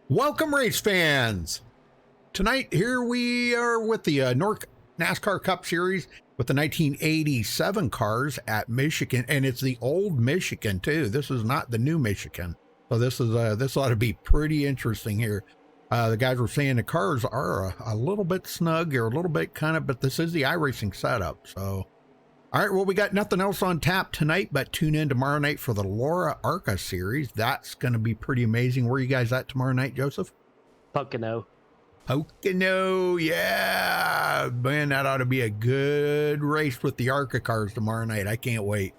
Welcome, race fans. Tonight, here we are with the North NASCAR Cup Series with the 1987 cars at Michigan, and it's the old Michigan too. This is not the new Michigan, so this ought to be pretty interesting here. The guys were saying the cars are a little bit snug or a little bit but this is the iRacing setup. So, all right, well, we got nothing else on tap tonight, but tune in tomorrow night for the Laura Arca series. That's going to be pretty amazing. Where are you guys at tomorrow night, Joseph? Pocono, yeah. Man, that ought to be a good race with the Arca cars tomorrow night. I can't wait.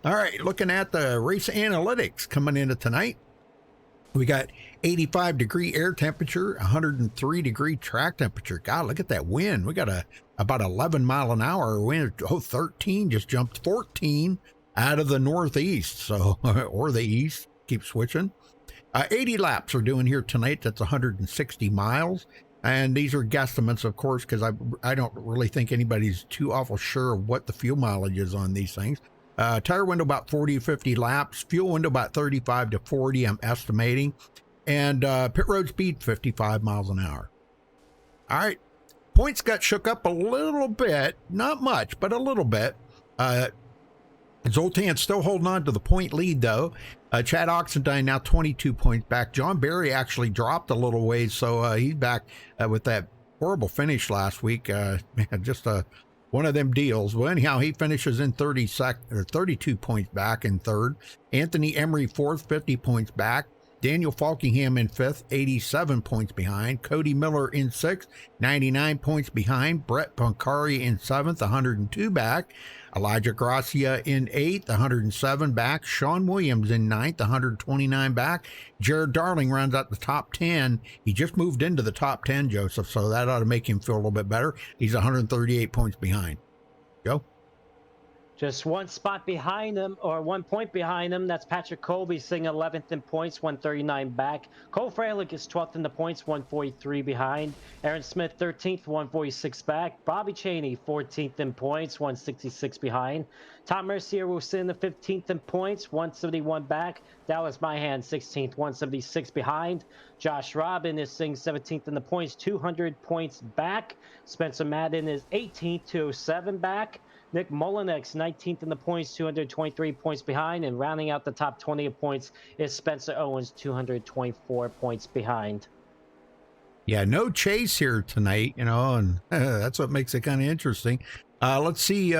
All right, looking at the race analytics coming into tonight. We got 85-degree air temperature, 103-degree track temperature. God, look at that wind. We got about 11-mile-an-hour wind. Oh, 13 just jumped 14 out of the northeast. So, or the east. Keep switching. 80 laps are doing here tonight. That's 160 miles. And these are guesstimates, of course, because I don't really think anybody's too awful sure of what the fuel mileage is on these things. Tire window about 40 to 50 laps. Fuel window about 35 to 40, I'm estimating. And pit road speed, 55 miles an hour. All right. Points got shook up a little bit. Not much, but a little bit. Zoltan's still holding on to the point lead, though. Chad Oxendine now 22 points back. John Barry actually dropped a little ways, so he's back with that horrible finish last week. Man, just one of them deals. Well, anyhow, he finishes in 32 points back in third. Anthony Emery fourth, 50 points back. Daniel Falkingham in fifth, 87 points behind. Cody Miller in sixth, 99 points behind. Brett Pancari in seventh, 102 back. Elijah Gracia in eighth, 107 back. Sean Williams in ninth, 129 back. Jared Darling rounds out the top 10. He just moved into the top 10, Joseph, so that ought to make him feel a little bit better. He's 138 points behind. Joe? just one spot behind him, or 1 point behind him. That's Patrick Colby sitting 11th in points, 139 back. Cole Fralick is 12th in the points, 143 behind. Aaron Smith 13th, 146 back. Bobby Cheney 14th in points, 166 behind. Tom Mercier will sit in the 15th in points, 171 back. Dallas Myhan 16th, 176 behind. Josh Robin is sitting 17th in the points, 200 points back. Spencer Madden is 18th, 207 back. Nick Mullinex 19th in the points, 223 points behind, and rounding out the top 20 of points is Spencer Owens, 224 points behind. Yeah, no chase here tonight, and that's what makes it kind of interesting. Let's see,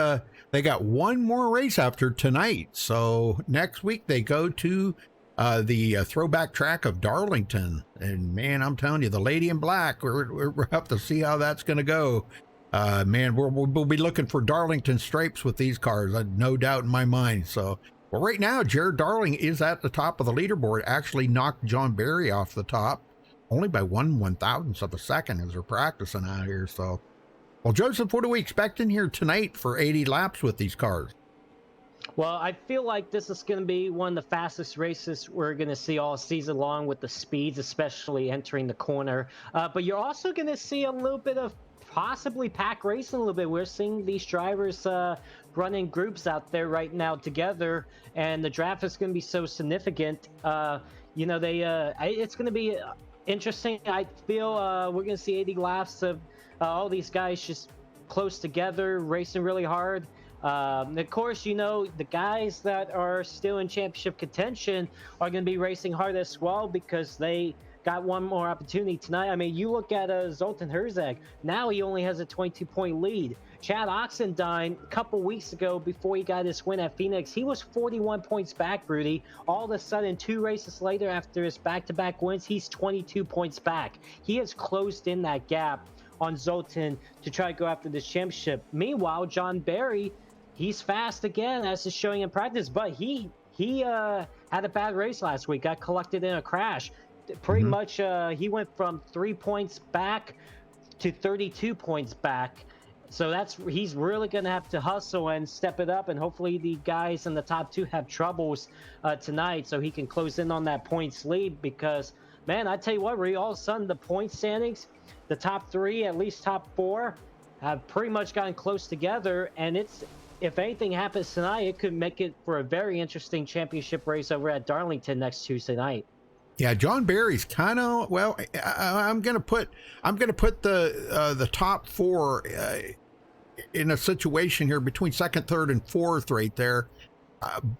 they got one more race after tonight. So next week they go to the throwback track of Darlington. And man, I'm telling you, the Lady in Black, we're up to see how that's going to go. Man, we'll be looking for Darlington stripes with these cars, no doubt in my mind. So, well, right now, Jared Darling is at the top of the leaderboard, actually knocked John Barry off the top, only by 1/1000th of a second as they're practicing out here. So, well, Joseph, what are we expecting here tonight for 80 laps with these cars? Well, I feel like this is going to be one of the fastest races we're going to see all season long with the speeds, especially entering the corner. But you're also going to see a little bit of possibly pack racing a little bit. We're seeing these drivers running groups out there right now together, and the draft is going to be so significant. It's going to be interesting. I feel we're going to see 80 laps of all these guys just close together, racing really hard. Of course, the guys that are still in championship contention are going to be racing hard as well because they got one more opportunity tonight. I mean, you look at Zoltan Herzog. Now he only has a 22-point lead. Chad Oxendine, a couple weeks ago, before he got his win at Phoenix, he was 41 points back, Rudy. All of a sudden, 2 races later, after his back-to-back wins, he's 22 points back. He has closed in that gap on Zoltan to try to go after this championship. Meanwhile, John Barry, he's fast again, as is showing in practice, but he had a bad race last week, got collected in a crash. Pretty much he went from 3 points back to 32 points back. So he's really going to have to hustle and step it up, and hopefully the guys in the top 2 have troubles tonight so he can close in on that points lead because, man, I tell you what, all of a sudden the point standings, the top 3, at least top 4, have pretty much gotten close together, and if anything happens tonight, it could make it for a very interesting championship race over at Darlington next Tuesday night. Yeah, John Barry's kind of, well, I'm gonna put the top four in a situation here between second, third, and fourth right there.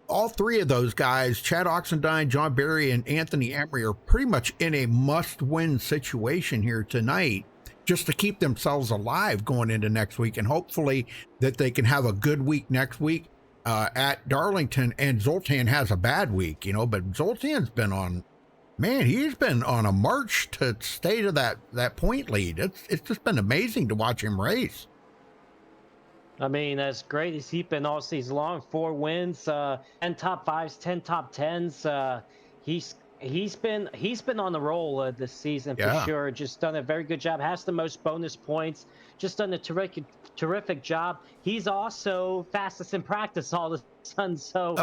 All three of those guys, Chad Oxendine, John Barry, and Anthony Emery, are pretty much in a must-win situation here tonight, just to keep themselves alive going into next week, and hopefully that they can have a good week next week at Darlington. And Zoltan has a bad week, but Zoltan's been on, man, he's been on a march to stay to that point lead. It's just been amazing to watch him race. I mean, as great as he's been all season long, 4 wins, 10 top 5s, 10 top 10s. He's been on the roll this season for sure. Just done a very good job. Has the most bonus points. Just done a terrific job. He's also fastest in practice all of a sudden. So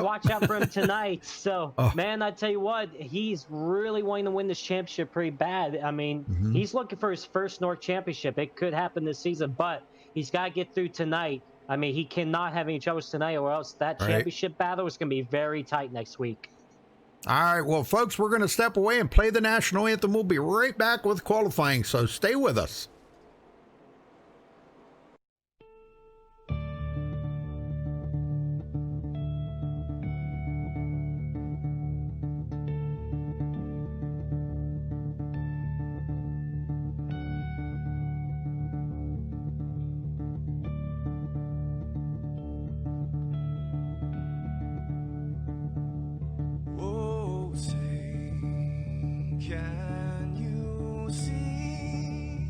watch out for him tonight. So man, I tell you what, he's really wanting to win this championship pretty bad. I mean, he's looking for his first North Championship. It could happen this season, but he's got to get through tonight. I mean, he cannot have any troubles tonight, or else that championship battle is going to be very tight next week. All right, well, folks, we're going to step away and play the national anthem. We'll be right back with qualifying, so stay with us. Can you see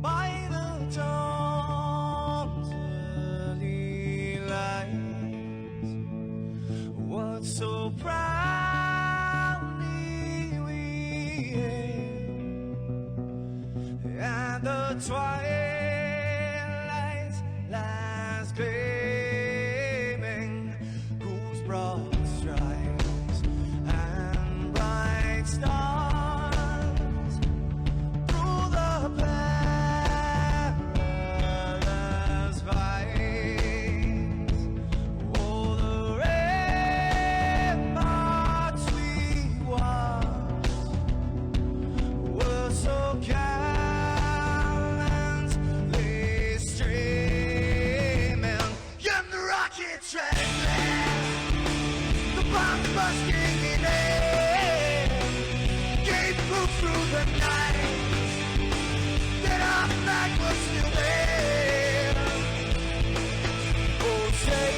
by the dawn's early light what so proudly we hailed at the twilight's last gleaming, whose broad stripes and bright stars through the perilous fight, oh, the ramparts we watched were so gallantly streaming, and the rockets ran last, the bombs bursting in air, gave proof through the night that our flag was still there. Oh, say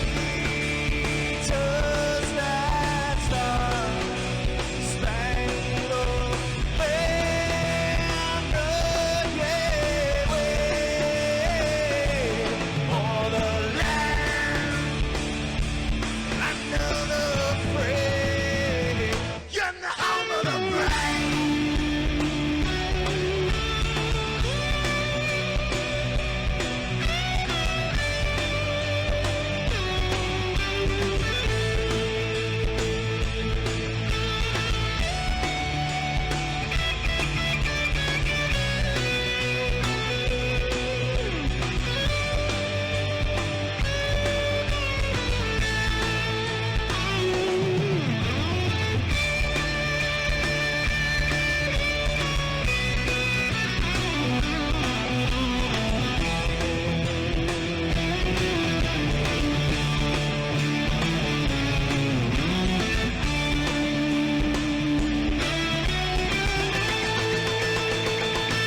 does that star-spangled banner yet wave o'er the land under the free, and the home of the brave.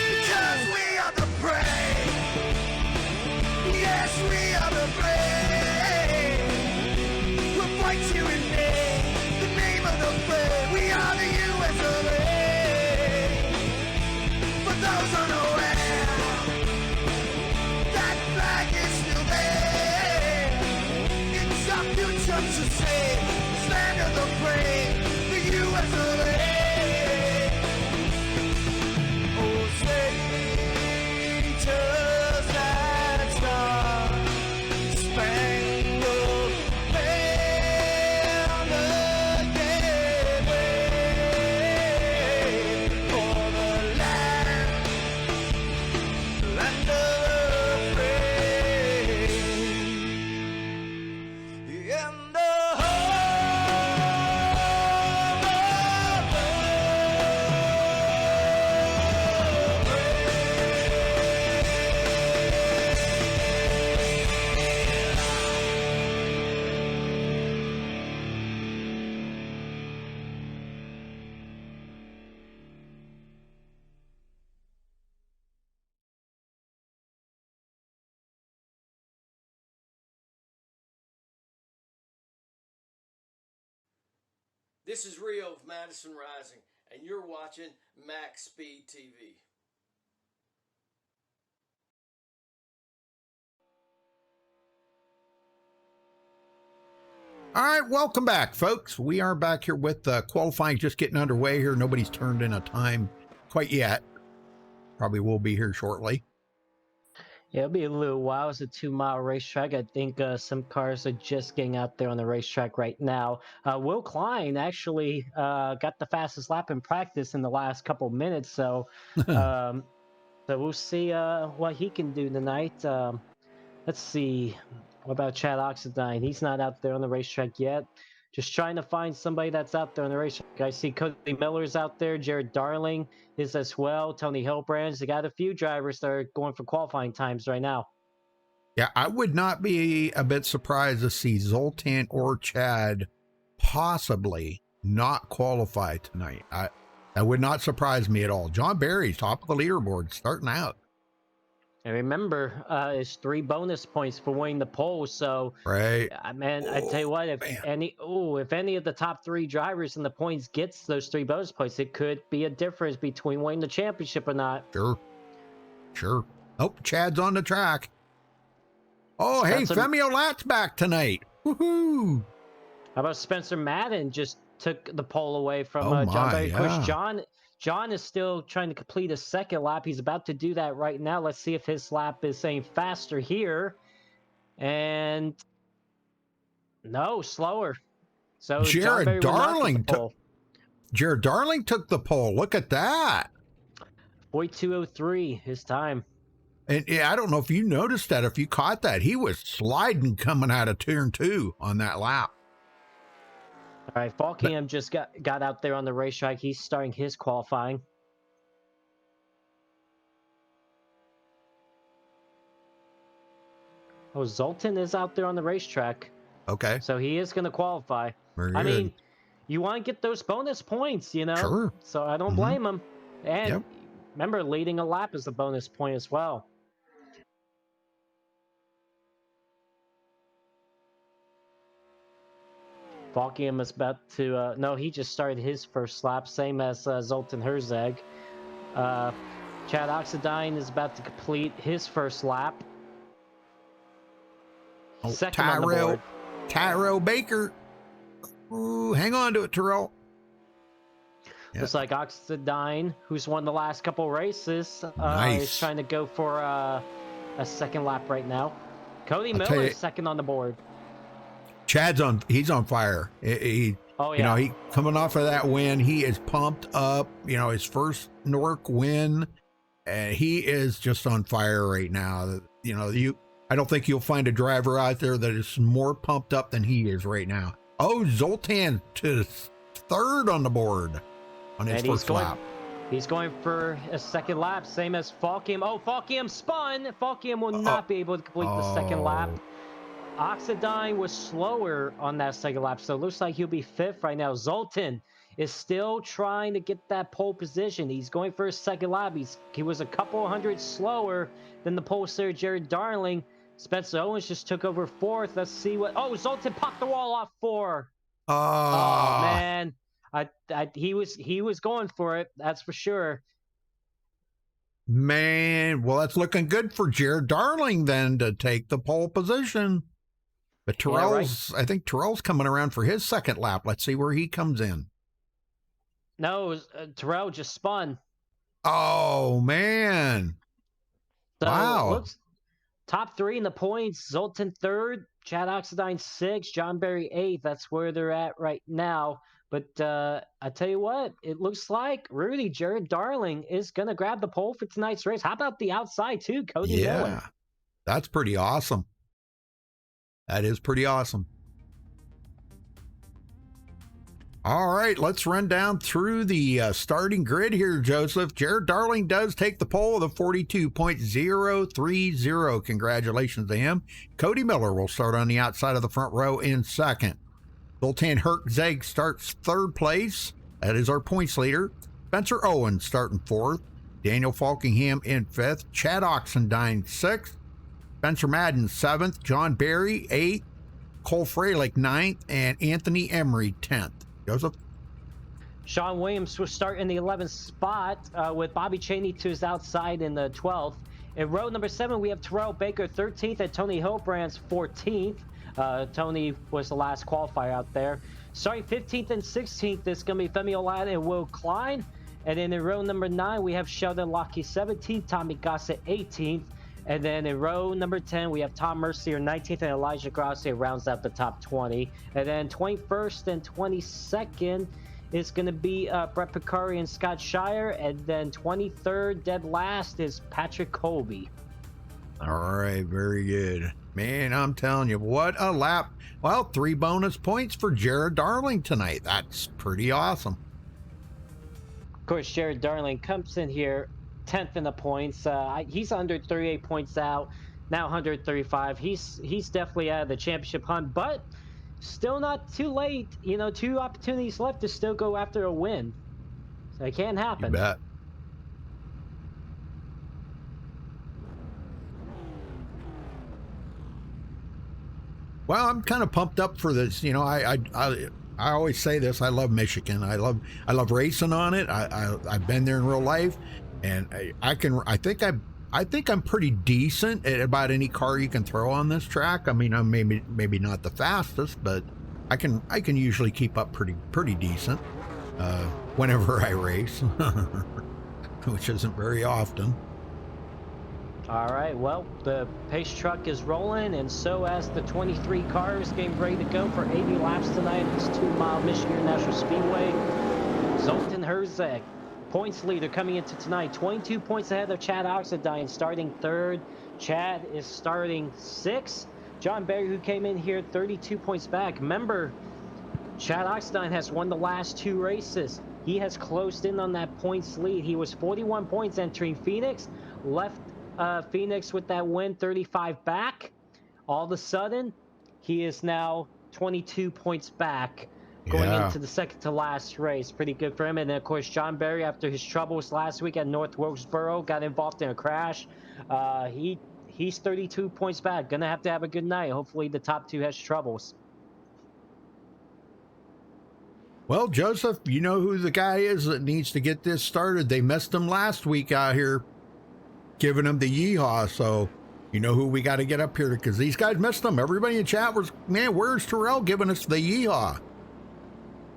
Because we are the brave. Yes, we are the brave. We'll fight you in the name of the brave. We are the US of A. For those unaware, that flag is still there. It's our future to save. Stand of the brave, the US of A. Oh, say does that star-spangled banner yet wave o'er the land under the free, and the This is Rio of Madison Rising, and you're watching MaxSpeedTV. All right, welcome back, folks. We are back here with qualifying just getting underway here. Nobody's turned in a time quite yet. Probably will be here shortly. Yeah, it'll be a little while. It's a 2-mile racetrack. I think some cars are just getting out there on the racetrack right now. Will Klein actually got the fastest lap in practice in the last couple minutes, so so we'll see what he can do tonight. Let's see. What about Chad Oxendine? He's not out there on the racetrack yet. Just trying to find somebody that's out there on the racetrack. I see Cody Miller's out there. Jared Darling is as well. Tony Hillbrands. They got a few drivers that are going for qualifying times right now. Yeah, I would not be a bit surprised to see Zoltan or Chad possibly not qualify tonight. That would not surprise me at all. John Barry's top of the leaderboard starting out. And remember, it's 3 bonus points for winning the pole. So, Right. man, I tell you what, if any of the top 3 drivers in the points gets those 3 bonus points, it could be a difference between winning the championship or not. Sure. Oh, Chad's on the track. Oh, hey, Femi Olat's back tonight. Woohoo! How about Spencer Madden just took the pole away from John Barry? Of course, John is still trying to complete a second lap. He's about to do that right now. Let's see if his lap is any faster here. And no, slower. So Jared Darling took the pole. Look at that. 42:03 his time. And yeah, I don't know if you noticed that, if you caught that. He was sliding coming out of turn 2 on that lap. All right, Falkingham just got out there on the racetrack. He's starting his qualifying. Oh, Zoltan is out there on the racetrack. Okay. So he is going to qualify. I mean, you want to get those bonus points, you know? Sure. So I don't blame him. And remember, leading a lap is a bonus point as well. Falkingham is about to, no, he just started his first lap, same as Zoltan Herzeg. Chad Oxendine is about to complete his first lap. Oh, Second on the board. Tyrell Baker. Ooh, hang on to it, Tyrell. Looks like Oxendine, who's won the last couple races, is trying to go for a second lap right now. Cody Miller is second on the board. Chad's he's on fire. You know, he coming off of that win, he is pumped up, you know, his first Newark win, and he is just on fire right now. You know, I don't think you'll find a driver out there that is more pumped up than he is right now. Oh, Zoltan to third on the board on his first lap. He's going for a second lap, same as Falkingham. Oh, Falkingham spun. Falkingham will not be able to complete the second lap. Oxendine was slower on that second lap, so it looks like he'll be fifth right now. Zoltan is still trying to get that pole position. He's going for a second lap. He was a couple hundred slower than the pole sitter Jared Darling. Spencer Owens just took over fourth. Let's see what. Oh, Zoltan popped the wall off 4. Oh man, he was going for it. That's for sure. Man, well, that's looking good for Jared Darling then to take the pole position. But I think Terrell's coming around for his second lap. Let's see where he comes in. No, Terrell just spun. Oh, man. So wow. Looks, top 3 in the points. Zoltan third, Chad Oxendine 6th, John Barry 8th. That's where they're at right now. But I tell you what, it looks like Jared Darling is going to grab the pole for tonight's race. How about the outside, too, Cody Miller? Yeah, that's pretty awesome. That is pretty awesome. All right, let's run down through the starting grid here, Joseph. Jared Darling does take the pole with a 42.030. Congratulations to him. Cody Miller will start on the outside of the front row in second. Zoltan Herzeg starts third place. That is our points leader. Spencer Owens starting fourth. Daniel Falkingham in fifth. Chad Oxendine sixth. Spencer Madden 7th, John Barry 8th, Cole Freilich 9th, and Anthony Emery 10th. Joseph? Sean Williams will start in the 11th spot with Bobby Cheney to his outside in the 12th. In row number 7, we have Terrell Baker 13th and Tony Hilbrands 14th. Tony was the last qualifier out there. Starting 15th and 16th is going to be Femi Olad and Will Klein. And then in row number 9, we have Sheldon Lockie 17th, Tommy Gossett 18th. And then in row number 10, we have Tom Mercier 19th and Elijah Grassi rounds out the top 20. And then 21st and 22nd is going to be Brett Picari and Scott Shire. And then 23rd, dead last, is Patrick Colby. All right, very good. Man, I'm telling you, what a lap. Well, 3 bonus points for Jared Darling tonight. That's pretty awesome. Of course, Jared Darling comes in here 10th in the points. He's 138 points out, now 135. He's definitely out of the championship hunt, but still not too late. 2 opportunities left to still go after a win. So it can happen. You bet. Well, I'm kind of pumped up for this. I always say this. I love Michigan. I love racing on it. I've been there in real life, and I think I'm pretty decent at about any car you can throw on this track. I mean, I'm maybe not the fastest, but I can usually keep up pretty decent whenever I race, which isn't very often. All right, well, the pace truck is rolling, and so as the 23 cars getting ready to go for 80 laps tonight at this 2-mile Michigan National Speedway. Zoltan Herzeg, points leader coming into tonight, 22 points ahead of Chad Oxendine, starting 3rd. Chad is starting 6th. John Berry, who came in here 32 points back. Remember, Chad Oxendine has won the last 2 races. He has closed in on that points lead. He was 41 points entering Phoenix, left Phoenix with that win, 35 back. All of a sudden, he is now 22 points back going into the second to last race. Pretty good for him. And then, of course, John Berry, after his troubles last week at North Wilkesboro, got involved in a crash. He's 32 points back. Gonna have to have a good night. Hopefully the top 2 has troubles. Well, Joseph, you know who the guy is that needs to get this started. They missed him last week out here, giving him the yeehaw. So you know who we got to get up here, because these guys missed him. Everybody in chat was, man, where's Terrell giving us the yeehaw?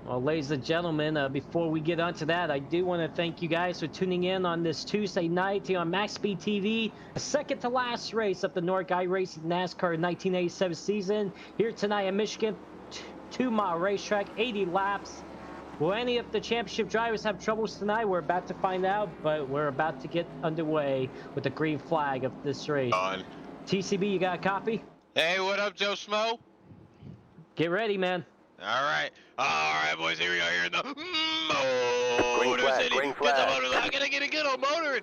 Well, ladies and gentlemen, before we get onto that, I do want to thank you guys for tuning in on this Tuesday night here on MaxSpeedTV, the second to last race of the Norguy Racing NASCAR 1987 season. Here tonight in Michigan, 2-mile racetrack, 80 laps. Will any of the championship drivers have troubles tonight? We're about to find out, but we're about to get underway with the green flag of this race. On. TCB, you got a copy? Hey, what up, Joe Smo? Get ready, man. All right, boys. Here we are here in the Motor City. Green flag. I'm gonna get a good old motor.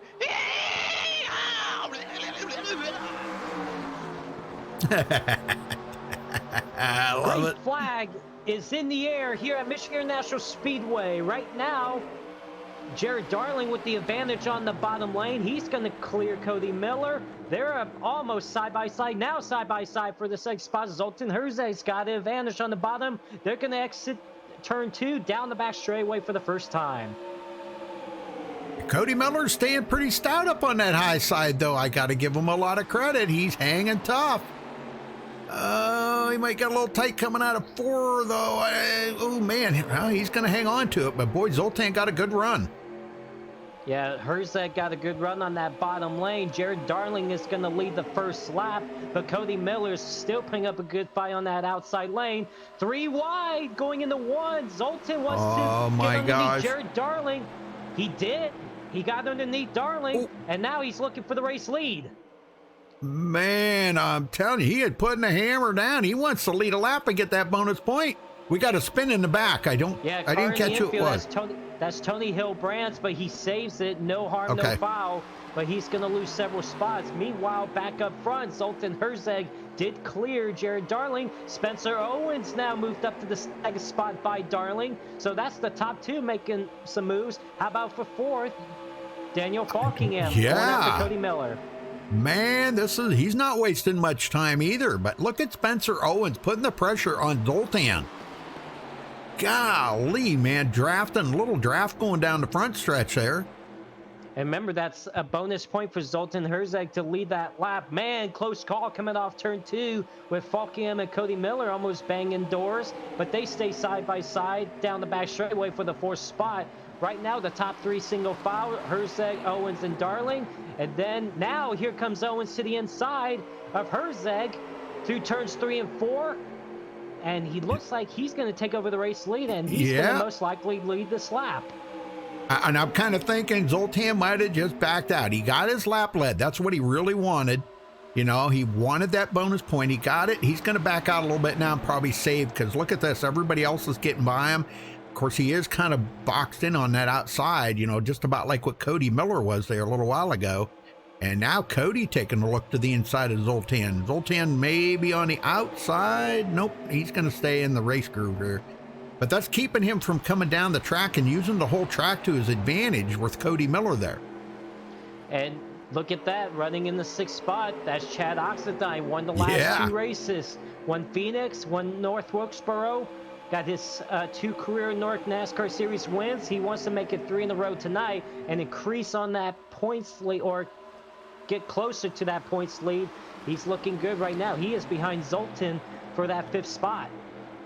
I love Green it. flag is in the air here at Michigan National Speedway. Right now, Jared Darling with the advantage on the bottom lane. He's going to clear Cody Miller. They're almost side-by-side. Now side-by-side for the second spot. Zoltan Herzeg's got the advantage on the bottom. They're going to exit turn 2 down the back straightaway for the first time. Cody Miller's staying pretty stout up on that high side, though. I got to give him a lot of credit. He's hanging tough. He might get a little tight coming out of 4, though. Oh, man. Well, he's going to hang on to it. But, boy, Zoltan got a good run. Yeah, Herzeg got a good run on that bottom lane. Jared Darling is going to lead the first lap, but Cody Miller's still putting up a good fight on that outside lane. 3 wide going into 1. Zoltan wants to get underneath Jared Darling. He did. He got underneath Darling, and now he's looking for the race lead. Man, I'm telling you, he had putting the hammer down. He wants to lead a lap and get that bonus point. We got a spin in the back. I didn't catch who it was. That's Tony Hilbrands, but he saves it. No harm, no foul. But he's going to lose several spots. Meanwhile, back up front, Zoltan Herzeg did clear Jared Darling. Spencer Owens now moved up to the second spot by Darling. So that's the top 2 making some moves. How about for 4th? Daniel Falkingham going after Cody Miller. Man, he's not wasting much time either. But look at Spencer Owens putting the pressure on Zoltan. Golly, man, drafting, little draft going down the front stretch there. And remember, that's a bonus point for Zoltan Herzeg to lead that lap. Man, close call coming off turn 2 with Falkingham and Cody Miller almost banging doors, but they stay side by side down the back straightaway for the 4th spot. Right now, the top 3 single file, Herzeg, Owens, and Darling. And then now here comes Owens to the inside of Herzeg through turns 3 and 4. And he looks like he's going to take over the race lead, and he's going to most likely lead this lap. And I'm kind of thinking Zoltan might have just backed out. He got his lap led. That's what he really wanted. You know, he wanted that bonus point. He got it. He's going to back out a little bit now and probably save, because look at this. Everybody else is getting by him. Of course, he is kind of boxed in on that outside, you know, just about like what Cody Miller was there a little while ago. And now Cody taking a look to the inside of Zoltan. Zoltan may be on the outside. Nope, he's going to stay in the race groove here. But that's keeping him from coming down the track and using the whole track to his advantage with Cody Miller there. And look at that, running in the 6th spot. That's Chad Oxendine. Won the last 2 races. Won Phoenix, won North Wilkesboro. Got his 2 career North NASCAR Series wins. He wants to make it 3 in a row tonight and increase on that points lead, or get closer to that points lead. He's looking good right now. He is behind Zoltan for that 5th spot.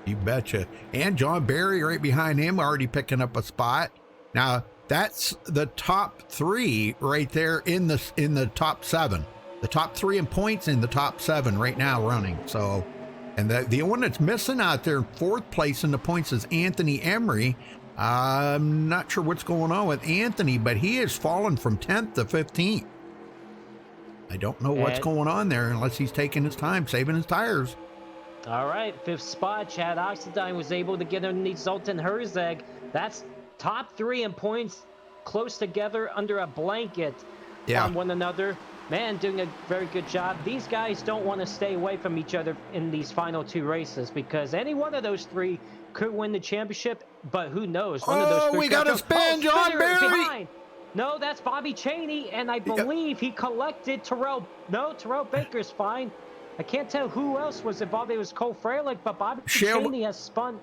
You betcha. And John Barry right behind him, already picking up a spot. Now, that's the top 3 right there in the top 7. The top 3 in points in the top 7 right now running. So, and the one that's missing out there in 4th place in the points is Anthony Emery. I'm not sure what's going on with Anthony, but he has fallen from 10th to 15th. I don't know what's going on there unless he's taking his time, saving his tires. All right, 5th spot. Chad Oxendine was able to get underneath Zoltan Herzeg. That's top 3 in points, close together under a blanket on one another. Man, doing a very good job. These guys don't want to stay away from each other in these final 2 races, because any one of those 3 could win the championship, but who knows? One of those 3 we got a spin, John Barry! Behind. No, that's Bobby Cheney, and I believe he collected Terrell. No, Terrell Baker's fine. I can't tell who else was involved. It was Cole Freilich, but Bobby Cheney has spun.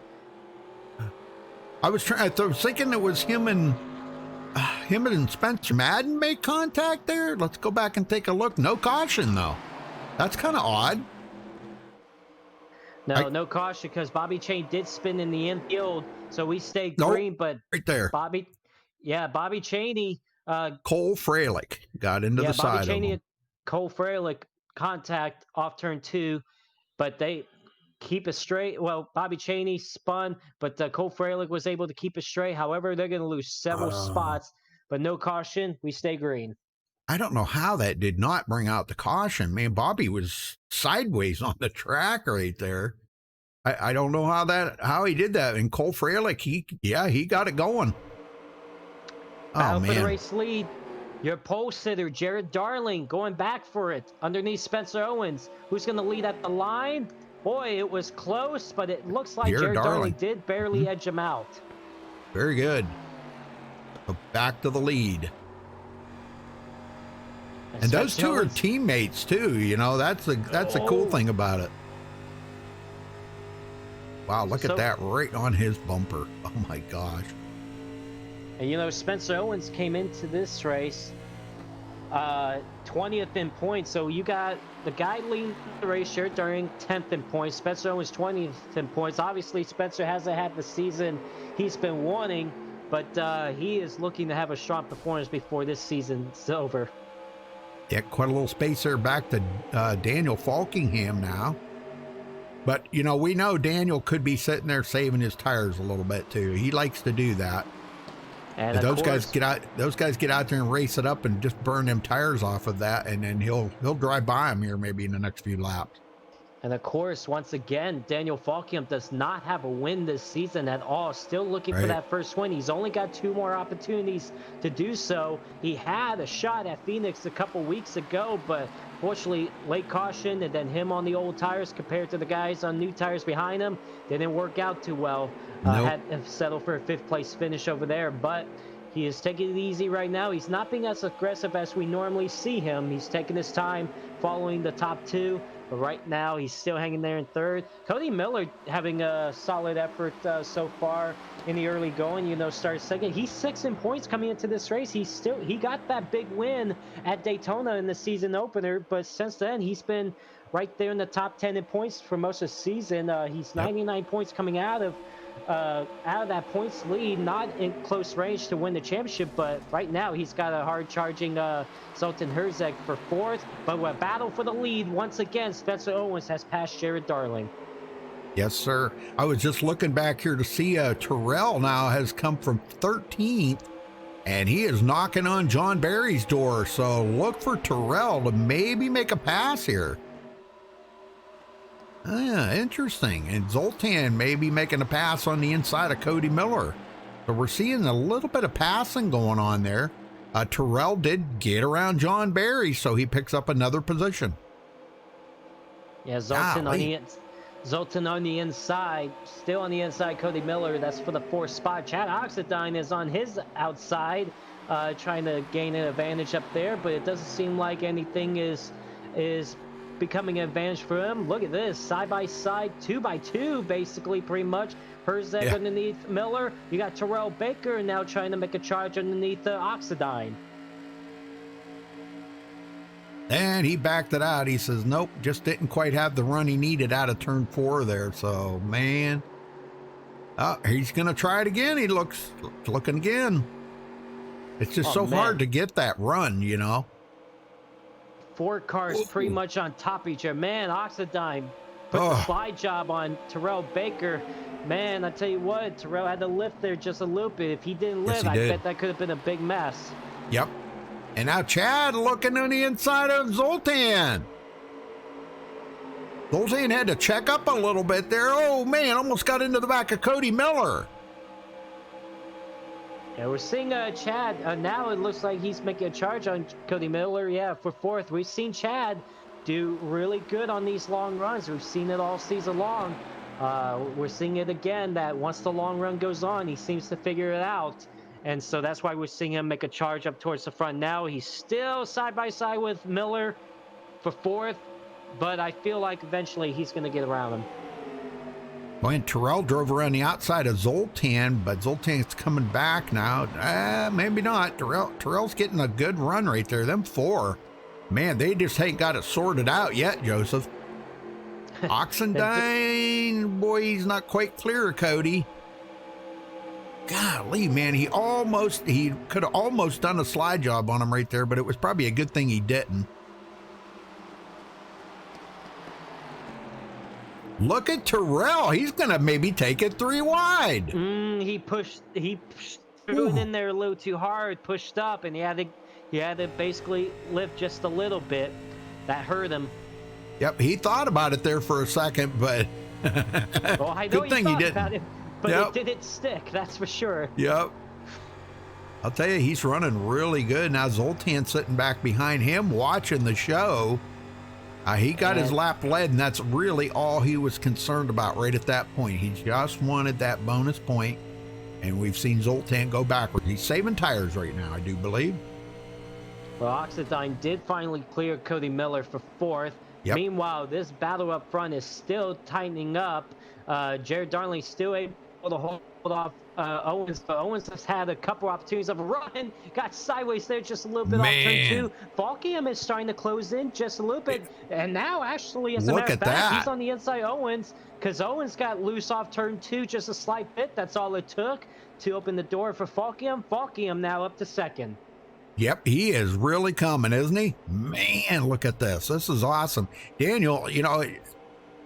I was thinking it was him and Spencer Madden make contact there. Let's go back and take a look. No caution, though. That's kind of odd. No caution, because Bobby Cheney did spin in the infield, so we stayed green. But right there, Bobby Cheney. Cole Freilich got into the side Bobby Cheney of him. and Cole Freilich contact off turn 2, but they keep it straight. Well, Bobby Cheney spun, but Cole Freilich was able to keep it straight. However, they're going to lose several spots, but no caution. We stay green. I don't know how that did not bring out the caution. Man, Bobby was sideways on the track right there. I don't know how he did that. And Cole Freilich, he got it going. Battle for the race lead. Your pole sitter, Jared Darling, going back for it underneath Spencer Owens. Who's going to lead at the line? Boy, it was close, but it looks like Jared Darling did barely edge him out. Very good. Back to the lead. And those 2 are teammates too. You know, that's the cool thing about it. Wow, look at that right on his bumper. Oh my gosh. And you know, Spencer Owens came into this race 20th in points. So you got the guy leading the race here during 10th in points. Spencer Owens 20th in points. Obviously, Spencer hasn't had the season he's been wanting, but he is looking to have a strong performance before this season's over. Yeah, quite a little space there back to Daniel Falkingham now. But, you know, we know Daniel could be sitting there saving his tires a little bit, too. He likes to do that. And those guys get out there and race it up and just burn them tires off of that, and then he'll drive by them here maybe in the next few laps. And of course, once again, Daniel Falkingham does not have a win this season at all. Still looking for that first win. He's only got 2 more opportunities to do so. He had a shot at Phoenix a couple weeks ago, but fortunately, late caution and then him on the old tires compared to the guys on new tires behind him didn't work out too well. Had to settle for a 5th place finish over there, but he is taking it easy right now. He's not being as aggressive as we normally see him. He's taking his time following the top 2. But right now, he's still hanging there in third. Cody Miller having a solid effort so far in the early going. You know, started second. He's 6 in points coming into this race. He got that big win at Daytona in the season opener, but since then he's been right there in the top 10 in points for most of the season. He's 99 points coming out of that points lead, not in close range to win the championship, but right now he's got a hard charging Zoltan Herzeg for fourth. But a battle for the lead once again. Spencer Owens has passed Jared Darling. Yes, sir. I was just looking back here to see Terrell now has come from 13th, and he is knocking on John Barry's door. So look for Terrell to maybe make a pass here. Interesting. And Zoltan maybe making a pass on the inside of Cody Miller. So we're seeing a little bit of passing going on there. Terrell did get around John Barry, so he picks up another position. Yeah, Zoltan on the inside, still on the inside, Cody Miller. That's for the 4th spot. Chad Oxidine is on his outside, trying to gain an advantage up there, but it doesn't seem like anything is becoming an advantage for him. Look at this, side by side, 2x2, basically, pretty much. Herzeg underneath Miller. You got Terrell Baker now trying to make a charge underneath Oxidine. And he backed it out. He says, nope, just didn't quite have the run he needed out of turn 4 there. So, man, he's going to try it again. He looking again. It's just hard to get that run, you know. 4 cars pretty much on top of each other. Man, Oxidine put the slide job on Terrell Baker. Man, I tell you what, Terrell had to lift there just a little bit. If he didn't lift, I bet that could have been a big mess. Yep. And now Chad looking on the inside of Zoltan. Zoltan had to check up a little bit there. Oh, man, almost got into the back of Cody Miller. Yeah, we're seeing Chad. Now it looks like he's making a charge on Cody Miller. Yeah, for 4th. We've seen Chad do really good on these long runs. We've seen it all season long. We're seeing it again that once the long run goes on, he seems to figure it out. And so that's why we're seeing him make a charge up towards the front now. He's still side by side with Miller for 4th, but I feel like eventually he's going to get around him. Well, and Terrell drove around the outside of Zoltan, but Zoltan's coming back now. Maybe not. Terrell's getting a good run right there. Them 4. Man, they just ain't got it sorted out yet, Joseph. Oxendine, boy, he's not quite clear, Cody. Golly, man, he could have almost done a slide job on him right there, but it was probably a good thing he didn't. Look at Terrell. He's going to maybe take it 3 wide. He threw it in there a little too hard, pushed up, and he had to basically lift just a little bit. That hurt him. Yep, he thought about it there for a second, but well, I know good thing he didn't. About it, but it didn't stick, that's for sure. Yep. I'll tell you, he's running really good. Now Zoltan's sitting back behind him watching the show. He got his lap led, and that's really all he was concerned about right at that point. He just wanted that bonus point, and we've seen Zoltan go backwards. He's saving tires right now, I do believe. Well, Oxidine did finally clear Cody Miller for 4th. Yep. Meanwhile, this battle up front is still tightening up. Jared Darling still able to hold off Owens, but Owens has had a couple opportunities of a run, got sideways there just a little bit off turn 2. Falkium is starting to close in just a little bit, and now actually, as a matter of fact, he's on the inside Owens, because Owens got loose off turn 2 just a slight bit. That's all it took to open the door for Falkium. Falkium now up to 2nd. Yep, he is really coming, isn't he? Man, look at this. This is awesome. Daniel, you know,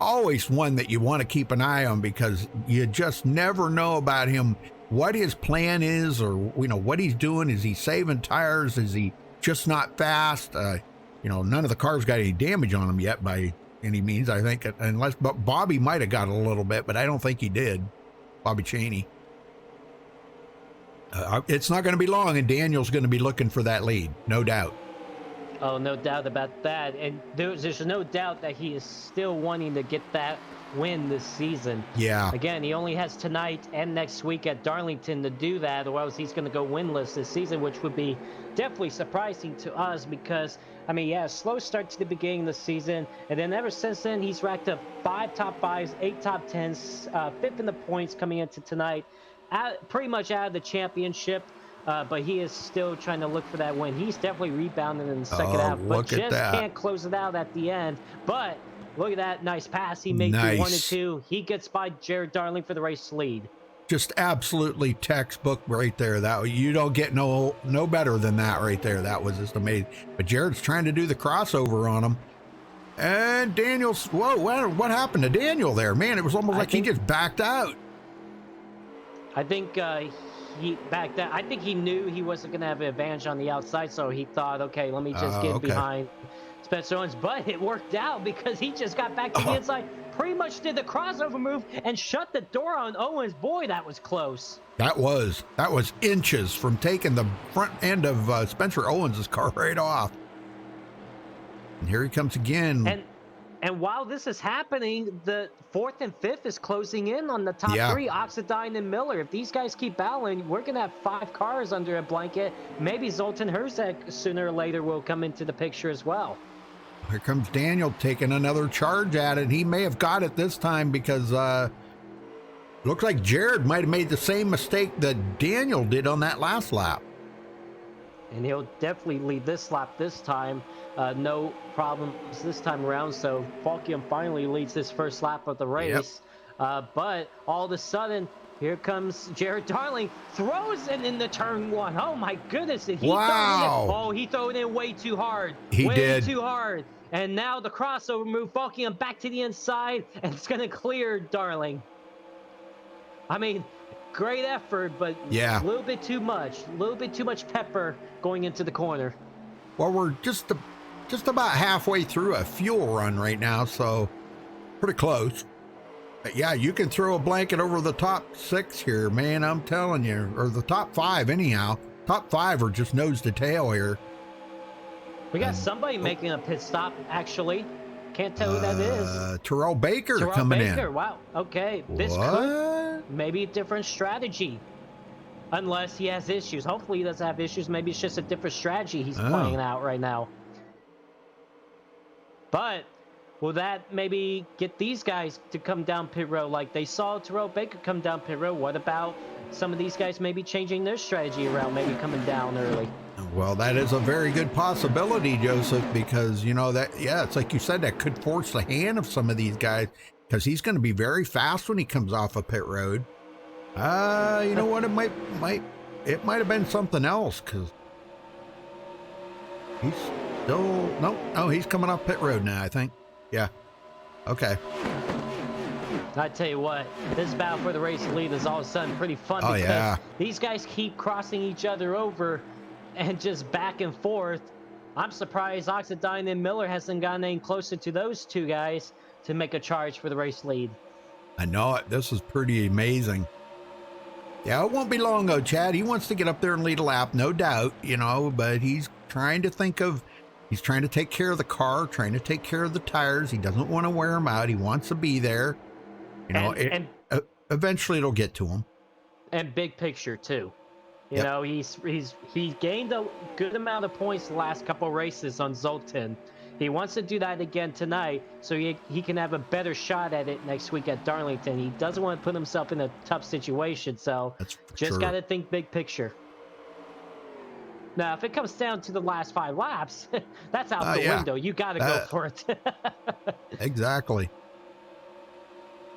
always one that you want to keep an eye on because you just never know about him, what his plan is or, you know, what he's doing. Is he saving tires? Is he just not fast? You know, none of the cars got any damage on them yet by any means, I think, but Bobby might have got a little bit, but I don't think he did. Bobby Chaney. It's not going to be long, and Daniel's going to be looking for that lead, no doubt. Oh, no doubt about that. And there's no doubt that he is still wanting to get that win this season. Yeah. Again, he only has tonight and next week at Darlington to do that, or else he's going to go winless this season, which would be definitely surprising to us because, I mean, yeah, slow start to the beginning of the season, and then ever since then, he's racked up 5 top 5s, 8 top 10s, 5th in the points coming into tonight, pretty much out of the championship. But he is still trying to look for that win. He's definitely rebounding in the second half, but look at just that. can't close it out at the end. But look at that nice pass he made through 1 and 2. He gets by Jared Darling for the race lead. Just absolutely textbook right there. That you don't get no better than that right there. That was just amazing. But Jared's trying to do the crossover on him. And Daniel's, whoa, what happened to Daniel there? Man, it was almost like he just backed out. I think he backed out. I think he knew he wasn't going to have an advantage on the outside, so he thought, okay, let me just get behind Spencer Owens. But it worked out because he just got back to the inside, pretty much did the crossover move and shut the door on Owens. Boy, that was close. That was inches from taking the front end of Spencer Owens' car right off. And here he comes again. And while this is happening, the 4th and 5th is closing in on the top 3, Oxidine and Miller. If these guys keep battling, we're going to have 5 cars under a blanket. Maybe Zoltan Herzeg sooner or later will come into the picture as well. Here comes Daniel taking another charge at it. He may have got it this time because looks like Jared might have made the same mistake that Daniel did on that last lap. And he'll definitely lead this lap this time. No problems this time around. So Falkium finally leads this first lap of the race. But all of a sudden, here comes Jared Darling. Throws it into turn 1. Oh, my goodness. Did he throw it in? Oh, he threw it in way too hard. Way too hard. And now the crossover move. Falkium back to the inside. And it's going to clear Darling. I mean, great effort, but a little bit too much. A little bit too much pepper going into the corner. Well, we're just about halfway through a fuel run right now, so pretty close. But yeah, you can throw a blanket over the top 6 here, man, I'm telling you. Or the top 5 anyhow. Top 5 are just nose to tail here. We got somebody making a pit stop, actually. Can't tell who that is. Terrell Baker coming in. Wow. Okay. This could maybe a different strategy. Unless he has issues. Hopefully he doesn't have issues. Maybe it's just a different strategy he's playing out right now. But will that maybe get these guys to come down pit road like they saw Terrell Baker come down pit road? What about some of these guys maybe changing their strategy around, maybe coming down early? Well, that is a very good possibility, Joseph, because, you know, that, it's like you said, that could force the hand of some of these guys because he's going to be very fast when he comes off a pit road. You know what? It might have been something else because he's still, he's coming off pit road now, I think. Yeah. Okay. I tell you what, this battle for the race lead is all of a sudden pretty fun because these guys keep crossing each other over and just back and forth. I'm surprised Oxidine and Miller hasn't gotten any closer to those two guys to make a charge for the race lead. I know it. This is pretty amazing. Yeah, it won't be long though, Chad. He wants to get up there and lead a lap, no doubt, you know, but he's trying to take care of the car, trying to take care of the tires. He doesn't want to wear them out. He wants to be there. You know, eventually it'll get to him. And big picture too. You know, he's gained a good amount of points the last couple of races on Zoltan. He wants to do that again tonight so he can have a better shot at it next week at Darlington. He doesn't want to put himself in a tough situation, so just got to think big picture. Now, if it comes down to the last 5 laps, that's out the window. You got to go for it. Exactly.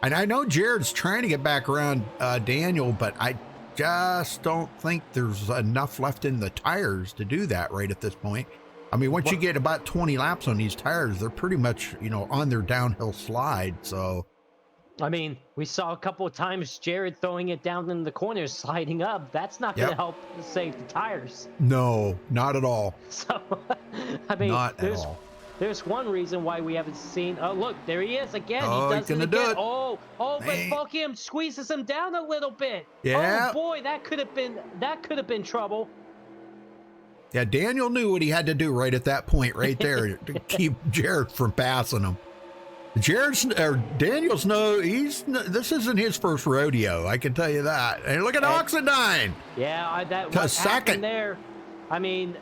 And I know Jared's trying to get back around Daniel, but I just don't think there's enough left in the tires to do that right at this point. I mean, once you get about 20 laps on these tires, they're pretty much, you know, on their downhill slide. So, I mean, we saw a couple of times Jared throwing it down in the corners, sliding up. That's not going to help save the tires. No, not at all. So, I mean, there's one reason why we haven't seen. Oh, look, there he is again. Oh, he does it again. Do it. But Falkium squeezes him down a little bit. Yeah. Oh boy, that could have been trouble. Yeah, Daniel knew what he had to do right at that point, right there, to keep Jared from passing him. Daniel's this isn't his first rodeo. I can tell you that. And look at Oxidine. Yeah, that To what second. happened there. I mean,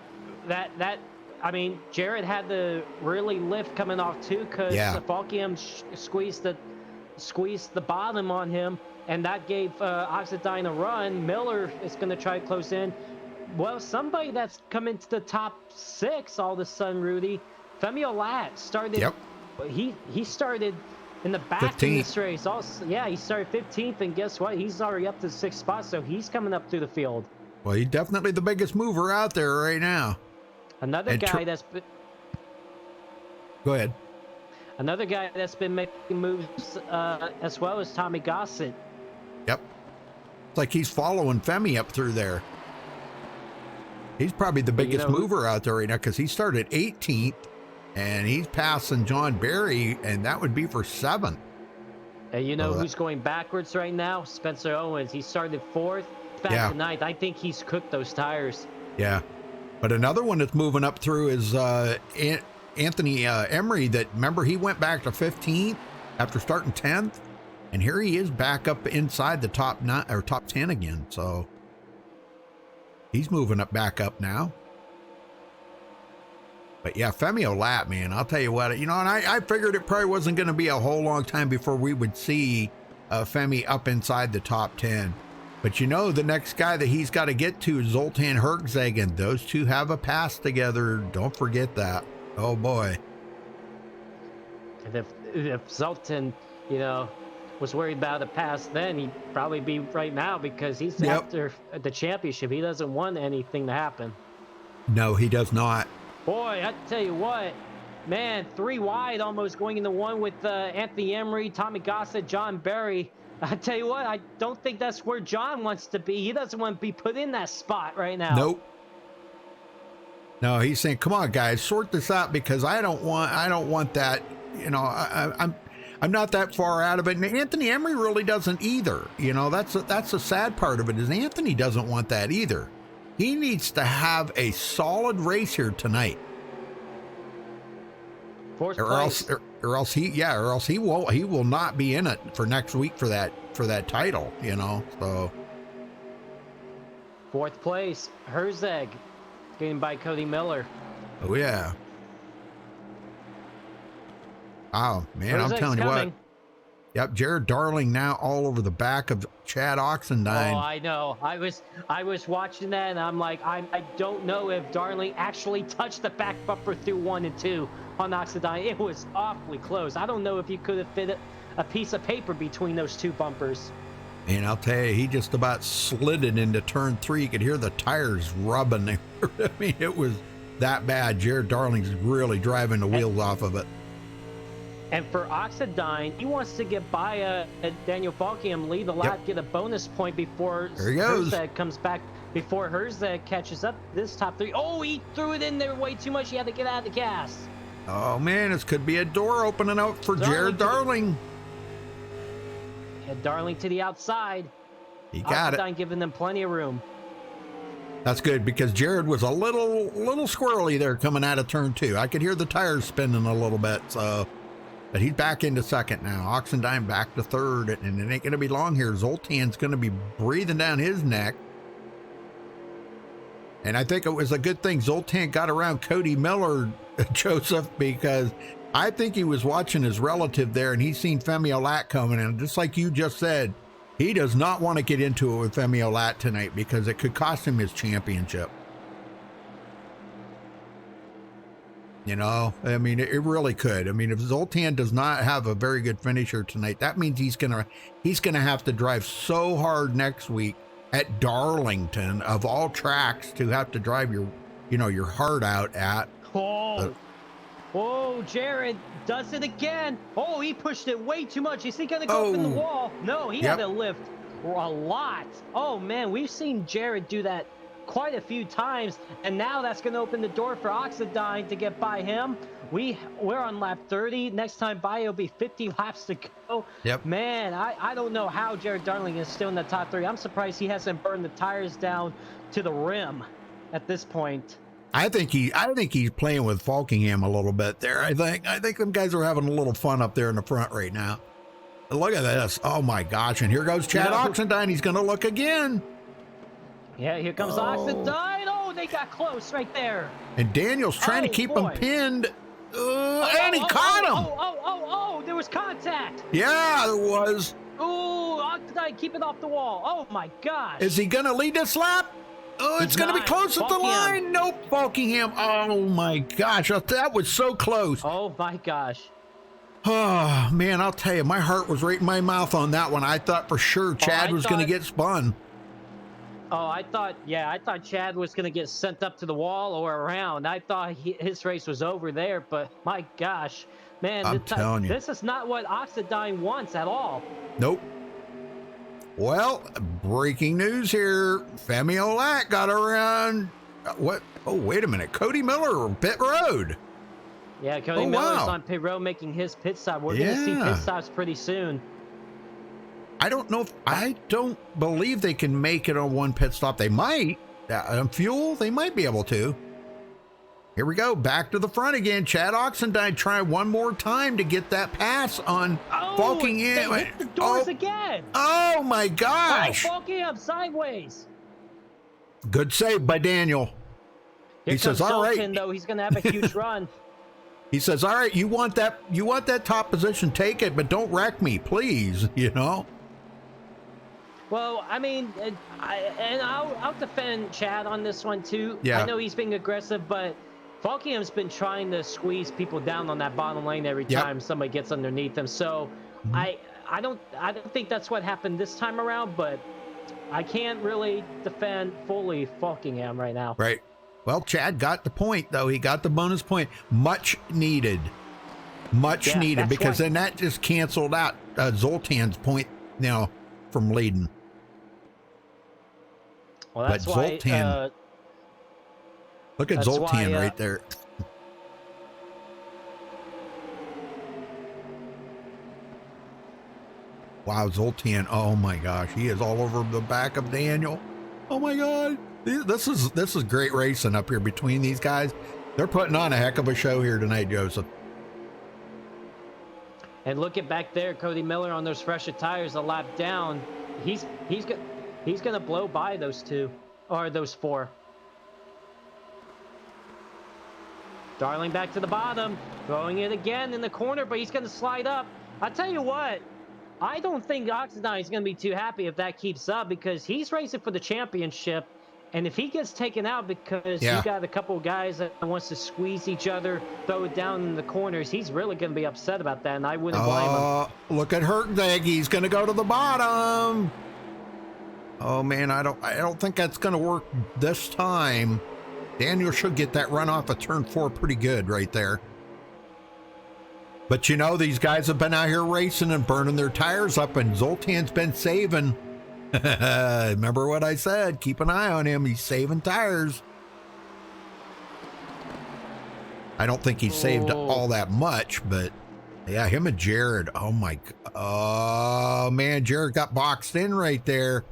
Jared had to really lift coming off too, because Yeah. Falkium squeezed the bottom on him, and that gave Oxidine a run. Miller is going to try to close in. Well, somebody that's come into the top 6 all of a sudden, Rudy, Femi Olat started. Yep. He started in the back 15th. in this race. Also, yeah, he started 15th, and guess what? He's already up to the 6th spot, so he's coming up through the field. Well, he's definitely the biggest mover out there right now. Another guy that's been, Go ahead. another guy that's been making moves as well as Tommy Gossett. Yep. It's like he's following Femi up through there. He's probably the biggest mover out there right now because he started 18th and he's passing John Barry, and that would be for 7th. And you know who's going backwards right now? Spencer Owens. He started 4th, back to 9th. I think he's cooked those tires. Yeah. But another one that's moving up through is Anthony Emery. That, remember, he went back to 15th after starting 10th, and here he is back up inside the top 9 or top 10 again. So he's moving back up now. But yeah, Femi Olat, man, I'll tell you what, and I figured it probably wasn't going to be a whole long time before we would see Femi up inside the top 10. But the next guy that he's got to get to is Zoltan Herkzagen. Those two have a pass together. Don't forget that. Oh boy. And if Zoltan, was worried about a pass then, he'd probably be right now, because he's after the championship. He doesn't want anything to happen. No, he does not. Boy, I tell you what, man, 3 wide almost going into 1 with Anthony Emery, Tommy Gossett, John Barry. I tell you what, I don't think that's where John wants to be. He doesn't want to be put in that spot right now. Nope. No, he's saying, "Come on, guys, sort this out, because I don't want that. I'm not that far out of it." And Anthony Emery really doesn't either. That's a sad part of it, is Anthony doesn't want that either. He needs to have a solid race here tonight. 4th place. Or else he will not be in it for next week for that title, So 4th place, Herzeg, getting by Cody Miller. Oh yeah. Oh man, Herzeg's I'm telling you coming. what. Yep, Jared Darling now all over the back of Chad Oxendine. Oh, I know. I was watching that, and I'm like, I don't know if Darling actually touched the back bumper through 1 and 2 on Oxendine. It was awfully close. I don't know if you could have fit a piece of paper between those 2 bumpers. And I'll tell you, he just about slid it into turn 3. You could hear the tires rubbing there. I mean, it was that bad. Jared Darling's really driving the wheels off of it. And for Oxidine, he wants to get by Daniel Falkium, lead the lap, get a bonus point before Herzeg comes back, before Herzeg catches up this top 3. Oh, he threw it in there way too much. He had to get out of the gas. Oh, man, this could be a door opening up for Jared Darling. Had Darling to the outside. He got Oxidine giving them plenty of room. That's good, because Jared was a little squirrely there coming out of turn 2. I could hear the tires spinning a little bit, so... But he's back into 2nd now. Oxendine back to 3rd, and it ain't going to be long here. Zoltan's going to be breathing down his neck. And I think it was a good thing Zoltan got around Cody Miller, Joseph, because I think he was watching his relative there, and he's seen Femi Olat coming in. Just like you just said, he does not want to get into it with Femi Olat tonight, because it could cost him his championship. I mean, it really could. I mean, if Zoltan does not have a very good finisher tonight, that means he's gonna have to drive so hard next week at Darlington, of all tracks, to have to drive your heart out at. Oh, Jared does it again. Oh, he pushed it way too much. Is he gonna go up in the wall? No, he had to lift a lot. Oh man, we've seen Jared do that quite a few times, and now that's going to open the door for Oxidine to get by him. We're on lap 30. Next time by, it'll be 50 laps to go. Yep. Man, I don't know how Jared Darling is still in the top 3. I'm surprised he hasn't burned the tires down to the rim at this point. I think he's playing with Falkingham a little bit there. I think them guys are having a little fun up there in the front right now. Look at this. Oh my gosh. And here goes Chad Oxendine. He's going to look again. Yeah, here comes Oxendine. Oh, they got close right there. And Daniel's trying to keep him pinned. And he caught him. Oh, there was contact. Yeah, there was. Oh, Oxendine keeping off the wall. Oh my gosh. Is he going to lead this lap? Oh, it's going to be close at the line. Nope, Falkingham. Oh my gosh, that was so close. Oh my gosh. Oh, man, I'll tell you, my heart was right in my mouth on that one. I thought for sure Chad was going to get spun. Oh, I thought Chad was going to get sent up to the wall or around. I thought his race was over there, but my gosh, man, I'm telling you. This is not what Oxendine wants at all. Nope. Well, breaking news here. Femi Olat got around, what? Oh, wait a minute. Cody Miller, pit road. Yeah, Cody Miller's on pit road making his pit stop. We're going to see pit stops pretty soon. I don't know I don't believe they can make it on one pit stop. They might. On fuel, they might be able to. Here we go. Back to the front again. Chad Oxendine trying one more time to get that pass on Falkingham. They hit the doors again. Oh, my gosh. Falkingham sideways. Good save by Daniel. Here he says, all right. Though, he's going to have a huge run. He says, all right, you want that top position, take it, but don't wreck me, please, you know? Well, I mean, I'll defend Chad on this one too. Yeah. I know he's being aggressive, but Falkingham's been trying to squeeze people down on that bottom lane every time somebody gets underneath him. So I don't think that's what happened this time around, but I can't really defend fully Falkingham right now. Right. Well, Chad got the point, though. He got the bonus point. Much needed. Much needed, because then that just canceled out Zoltan's point now from leading. Well, that's but why, Zoltan, look at Zoltan right there. Wow, Zoltan! Oh my gosh, he is all over the back of Daniel. Oh my God, this is great racing up here between these guys. They're putting on a heck of a show here tonight, Joseph. And look at back there, Cody Miller on those fresher tires, a lap down. He's gonna blow by those two or those four. Darling back to the bottom, throwing it again in the corner, but he's gonna slide up. I tell you what, I don't think Oxendine is gonna be too happy if that keeps up, because he's racing for the championship. And if he gets taken out because you got a couple of guys that wants to squeeze each other, throw it down in the corners, he's really going to be upset about that, and I wouldn't blame him. Look at Hertzeg. He's going to go to the bottom. Oh man, I don't think that's going to work this time. Daniel should get that run off of turn 4 pretty good right there. But you know, these guys have been out here racing and burning their tires up, and Zoltan's been saving. Remember what I said? Keep an eye on him. He's saving tires. I don't think he saved all that much, but yeah, him and Jared. Oh my! Oh man, Jared got boxed in right there.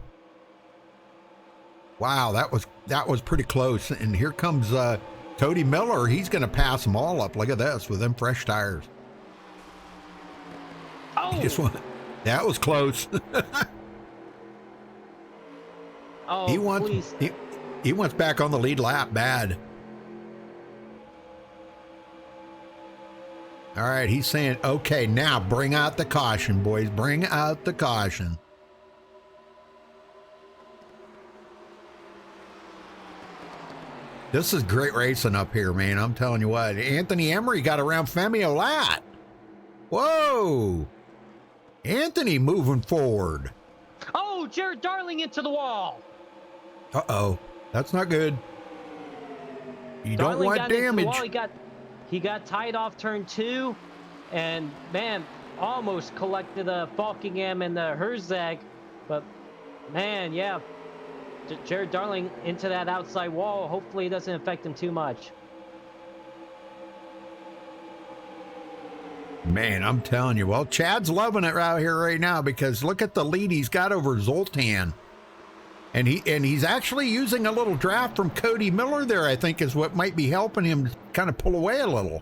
Wow, that was pretty close. And here comes Cody Miller. He's going to pass them all up. Look at this with them fresh tires. Oh, that was close. Oh, he wants back on the lead lap bad. All right, he's saying, okay, now bring out the caution, boys. Bring out the caution. This is great racing up here, man. I'm telling you what. Anthony Emery got around Femi Olat. Whoa. Anthony moving forward. Oh, Jared Darling into the wall. Uh-oh, that's not good. You Darling don't want got into the damage. wall. He got tied off turn 2, and man, almost collected Falkingham and Herzog, but man, yeah, Jared Darling into that outside wall. Hopefully, it doesn't affect him too much. Man, I'm telling you. Well, Chad's loving it out here right now, because look at the lead he's got over Zoltan. And he's actually using a little draft from Cody Miller there, I think, is what might be helping him kind of pull away a little.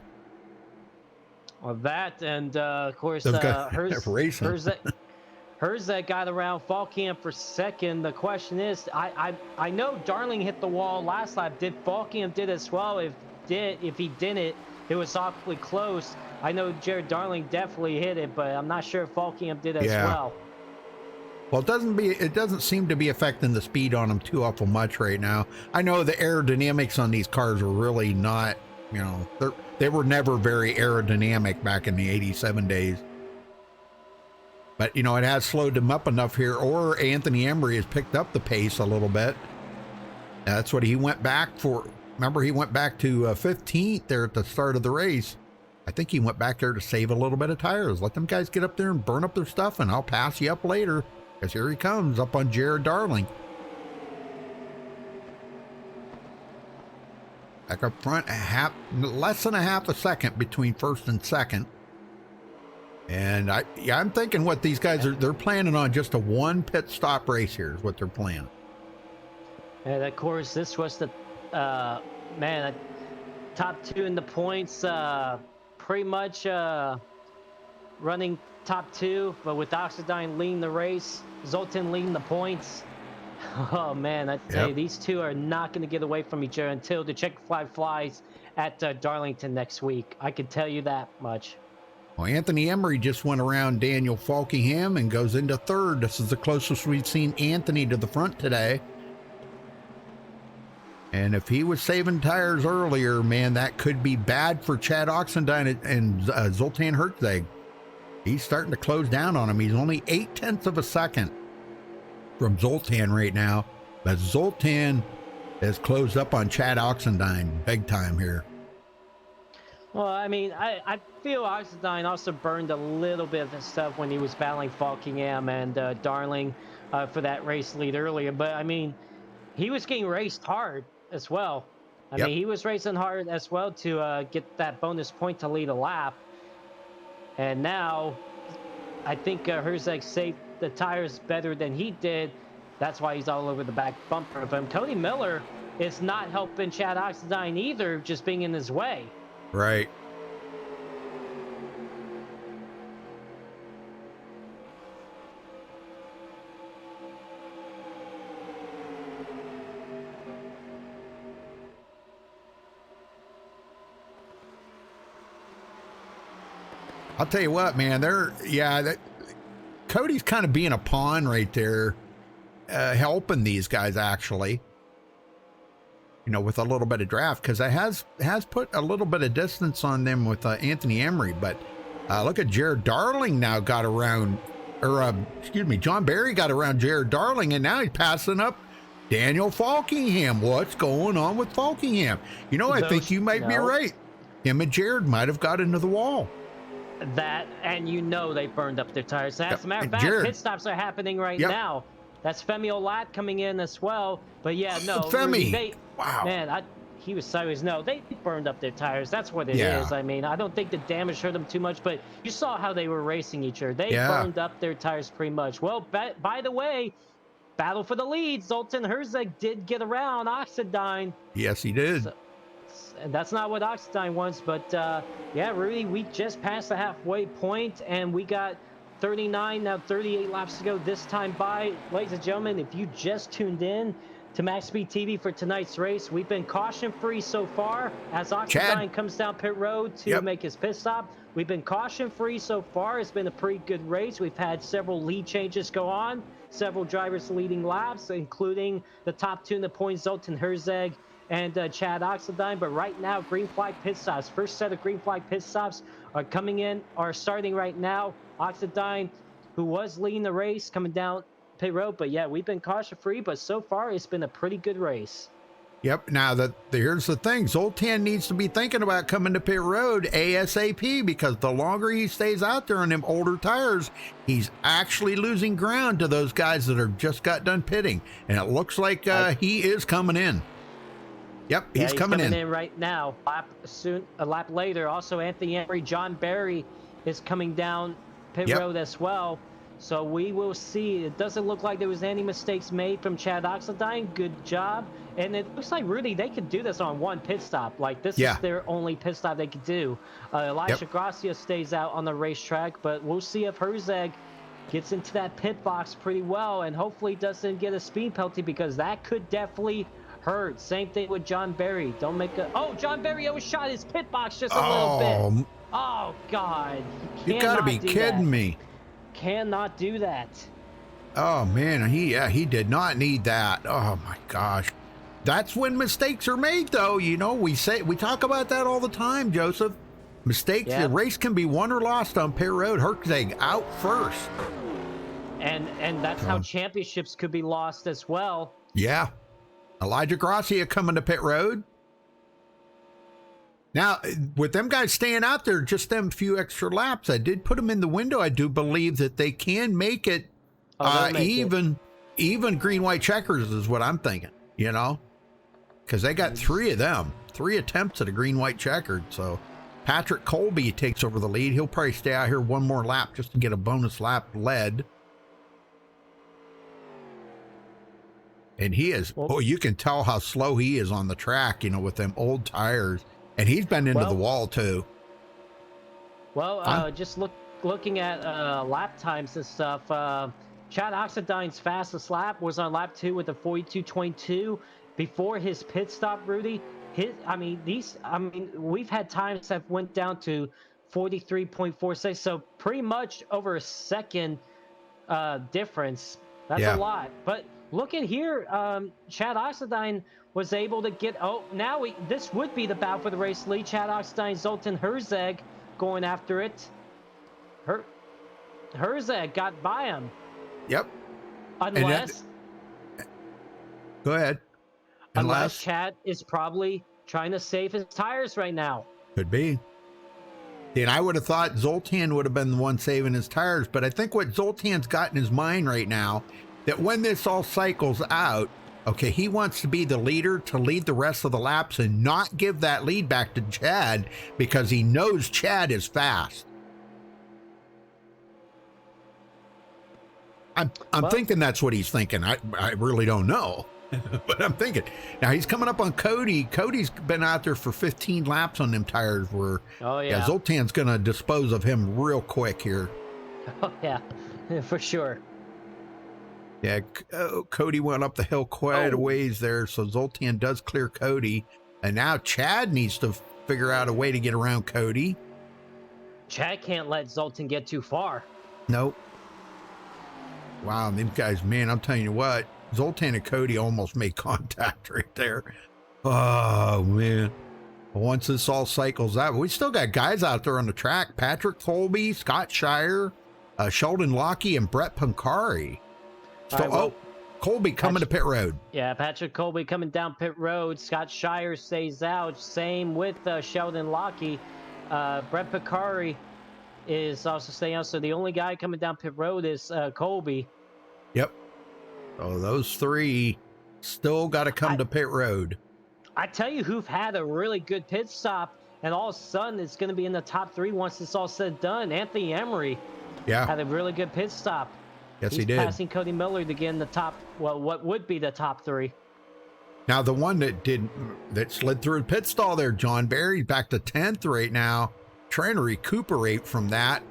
Well, that and of course, Those guys racing. Herzeg got around Falkham for second. The question is, I know Darling hit the wall last lap. Did Falkham did as well? If he didn't, it was awfully close. I know Jared Darling definitely hit it, but I'm not sure if Falkham did as well. Well, it doesn't seem to be affecting the speed on them too awful much right now. I know the aerodynamics on these cars are really not, you know, they were never very aerodynamic back in the 87 days. But, you know, it has slowed them up enough here, or Anthony Emery has picked up the pace a little bit. That's what he went back for. Remember, he went back to 15th there at the start of the race. I think he went back there to save a little bit of tires. Let them guys get up there and burn up their stuff, and I'll pass you up later. Because here he comes up on Jared Darling. Back up front, less than a half a second between first and second. And I'm thinking what these guys they're planning on just a one pit stop race here is what they're planning. And of course, this was the top two in the points, pretty much running top two, but with Oxidine leading the race, Zoltan leading the points. Oh man, I tell you, these two are not going to get away from each other until the check flag flies at Darlington next week. I can tell you that much. Well, Anthony Emery just went around Daniel Falkingham and goes into third. This is the closest we've seen Anthony to the front today. And if he was saving tires earlier, man, that could be bad for Chad Oxendine and Zoltan Herzeg. He's starting to close down on him. He's only 0.8 of a second from Zoltan right now. But Zoltan has closed up on Chad Oxendine big time here. Well, I mean, I feel Oxidine also burned a little bit of the stuff when he was battling Falkingham and Darling for that race lead earlier. But, I mean, he was getting raced hard as well. I mean, he was racing hard as well to get that bonus point to lead a lap. And now, I think Herzeg saved the tires better than he did. That's why he's all over the back bumper of him. Cody Miller is not helping Chad Oxidine either, just being in his way. Right. I'll tell you what, man, Cody's kind of being a pawn right there, helping these guys actually. You know, with a little bit of draft, because it has put a little bit of distance on them with Anthony Emery. But look at Jared Darling now got around, or John Barry got around Jared Darling, and now he's passing up Daniel Falkingham. What's going on with Falkingham? You know, I think you might be right. Him and Jared might have got into the wall. That, and you know they burned up their tires. As a matter of fact, pit stops are happening right now. That's Femi Olat coming in as well. But yeah, no. Femi. Wow. Man, he was sideways. No, they burned up their tires. That's what it is. I mean, I don't think the damage hurt them too much, but you saw how they were racing each other. They burned up their tires pretty much. Well, by the way, battle for the lead. Zoltan Herzeg did get around Oxidine. Yes, he did. And that's not what Oxidine wants, but yeah, Rudy, we just passed the halfway point, and we got 39, now 38 laps to go this time by. Ladies and gentlemen, if you just tuned in to MaxSpeedTV for tonight's race, we've been caution-free so far as Oxidine comes down pit road to make his pit stop. We've been caution-free so far. It's been a pretty good race. We've had several lead changes go on, several drivers leading laps, including the top two in the points, Zoltan Herzeg and Chad Oxidine. But right now, green flag pit stops. First set of green flag pit stops are starting right now. Oxidine, who was leading the race, coming down pit road. But yeah, we've been caution free, but so far it's been a pretty good race. Yep. Now here's the thing. Zoltan needs to be thinking about coming to pit road ASAP, because the longer he stays out there on them older tires, he's actually losing ground to those guys that are just got done pitting. And it looks like he is coming in. Yep, he's coming in right now. A lap later. Also, Anthony Emery, John Barry is coming down pit road as well. So we will see. It doesn't look like there was any mistakes made from Chad Oxendine. Good job. And it looks like, Rudy, they could do this on one pit stop. Like, this is their only pit stop they could do. Elijah Gracia stays out on the racetrack, but we'll see if Herzeg gets into that pit box pretty well and hopefully doesn't get a speed penalty, because that could definitely hurt. Same thing with John Berry. Don't make a... Oh, John Berry overshot his pit box just a little bit. Oh, God. You got to be kidding me. Cannot do that. Oh man, he did not need that. Oh my gosh. That's when mistakes are made, though. You know, we talk about that all the time, Joseph. Mistakes, the race can be won or lost on pit road. Herzeg out first. And that's how championships could be lost as well. Yeah. Elijah Gracia coming to pit road. Now, with them guys staying out there, just them few extra laps, I did put them in the window. I do believe that they can make it even green, white checkers is what I'm thinking, you know, because they got 3 of them, 3 attempts at a green, white checkered. So Patrick Colby takes over the lead. He'll probably stay out here one more lap just to get a bonus lap led. And he is, you can tell how slow he is on the track, you know, with them old tires. And he's been into the wall too. Well, just looking at lap times and stuff, Chad Oxendine's fastest lap was on lap 2 with a 42.22. Before his pit stop, Rudy, we've had times that went down to 43.46. So pretty much over a second difference. That's a lot. But look at here, Chad Oxendine was able to get, this would be the battle for the race lead. Chad Oxendine, Zoltan Herzeg going after it. Herzeg got by him. Yep. Unless. Go ahead. Unless Chad is probably trying to save his tires right now. Could be. And I would have thought Zoltan would have been the one saving his tires, but I think what Zoltan's got in his mind right now, that when this all cycles out, okay, he wants to be the leader to lead the rest of the laps and not give that lead back to Chad because he knows Chad is fast. I'm thinking that's what he's thinking. I really don't know, but I'm thinking. Now he's coming up on Cody. Cody's been out there for 15 laps on them tires where Zoltan's going to dispose of him real quick here. Oh, yeah, for sure. Yeah, Cody went up the hill quite a ways there, so Zoltan does clear Cody. And now Chad needs to figure out a way to get around Cody. Chad can't let Zoltan get too far. Nope. Wow, these guys, man, I'm telling you what, Zoltan and Cody almost made contact right there. Oh, man. Once this all cycles out, we still got guys out there on the track. Patrick Colby, Scott Shire, Sheldon Lockie, and Brett Pancari. So, Colby coming to pit road. Yeah, Patrick Colby coming down pit road. Scott Shire stays out. Same with Sheldon Lockie. Brett Picari is also staying out. So the only guy coming down pit road is Colby. Yep. So those 3 still got to come to pit road. I tell you who've had a really good pit stop, and all of a sudden it's going to be in the top 3 once it's all said and done. Anthony Emery had a really good pit stop. Yes, He's he did. Passing Cody Miller to get in the top, what would be the top 3. Now, the one that slid through a pit stall there, John Berry, back to 10th right now, trying to recuperate from that.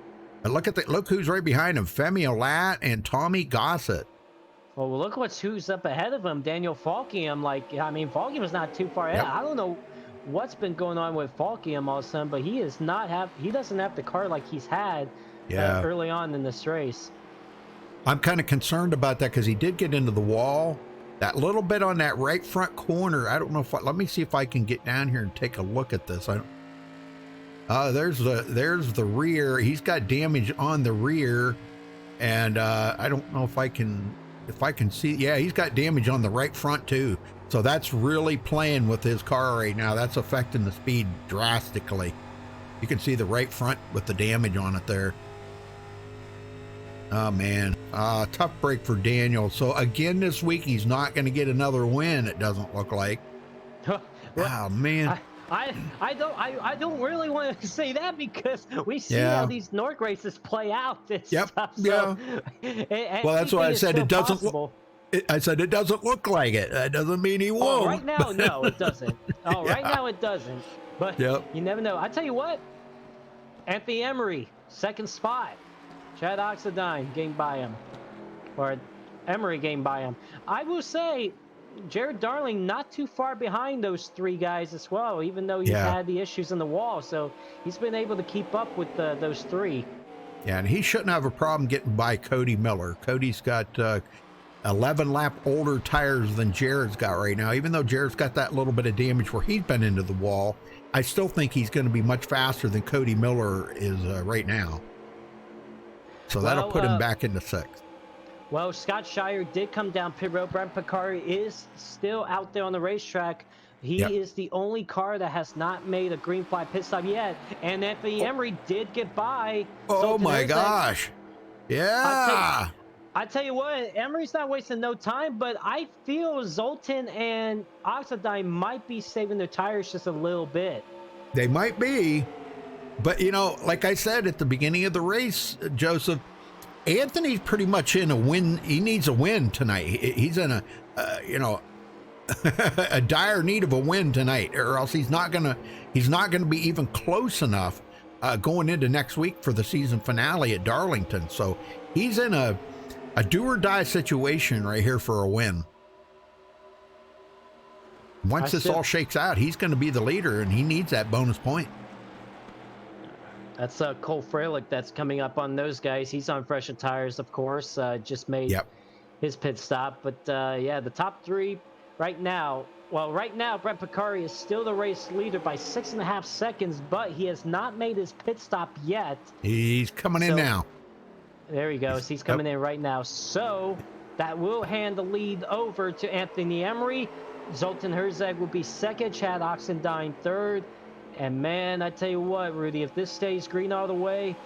But look who's right behind him, Femi Olat and Tommy Gossett. Well, look who's up ahead of him, Daniel Falkiam. Falkiam is not too far ahead. I don't know what's been going on with Falkiam all of a sudden, but he doesn't have the car like he's had early on in this race. I'm kind of concerned about that because he did get into the wall. That little bit on that right front corner. I don't know let me see if I can get down here and take a look at this. There's the rear. He's got damage on the rear, and I don't know if I can see. Yeah, he's got damage on the right front too. So that's really playing with his car right now. That's affecting the speed drastically. You can see the right front with the damage on it there. Oh, man. Tough break for Daniel. So, again, this week, he's not going to get another win, it doesn't look like. Oh, man. I don't really want to say that because we see Yeah. how these Nork races play out and Yep, stuff. yeah. Well, that's why I said it doesn't look. I said it doesn't look like it. That doesn't mean he won't. Oh, right now, no, it doesn't. Oh, right Yeah. now it doesn't. But Yep. you never know. I tell you what, Anthony Emery, second spot. Chad Oxendine gained by him, or Emery gained by him. I will say, Jared Darling not too far behind those three guys as well, even though he's Yeah. had the issues in the wall. So he's been able to keep up with those three. Yeah, and he shouldn't have a problem getting by Cody Miller. Cody's got 11 lap older tires than Jared's got right now. Even though Jared's got that little bit of damage where he's been into the wall, I still think he's going to be much faster than Cody Miller is right now. So that'll put him back into sixth. Well, Scott Shire did come down pit road. Brent Picari is still out there on the racetrack. He Yep. is the only car that has not made a green flag pit stop yet. And Anthony Emery did get by. Oh Zoltan my Herzog. gosh. Yeah. I tell you what, Emery's not wasting no time, but I feel Zoltan and Oxendine might be saving their tires just a little bit. They might be. But, you know, like I said at the beginning of the race, Joseph, Anthony's pretty much in a win. He needs a win tonight. He's in a, a dire need of a win tonight, or else he's not gonna be even close enough going into next week for the season finale at Darlington. So he's in a do or die situation right here for a win. Once this all shakes out, he's going to be the leader, and he needs that bonus point. That's Cole Freilich that's coming up on those guys. He's on fresher tires, of course. Just made his pit stop. But yeah, the top three right now. Well, right now, Brent Picari is still the race leader by 6.5 seconds, but he has not made his pit stop yet. He's coming in now. There he goes. He's coming in right now. So that will hand the lead over to Anthony Emery. Zoltan Herzog will be second. Chad Oxendine third. And man, I tell you what, Rudy, if this stays green all the way,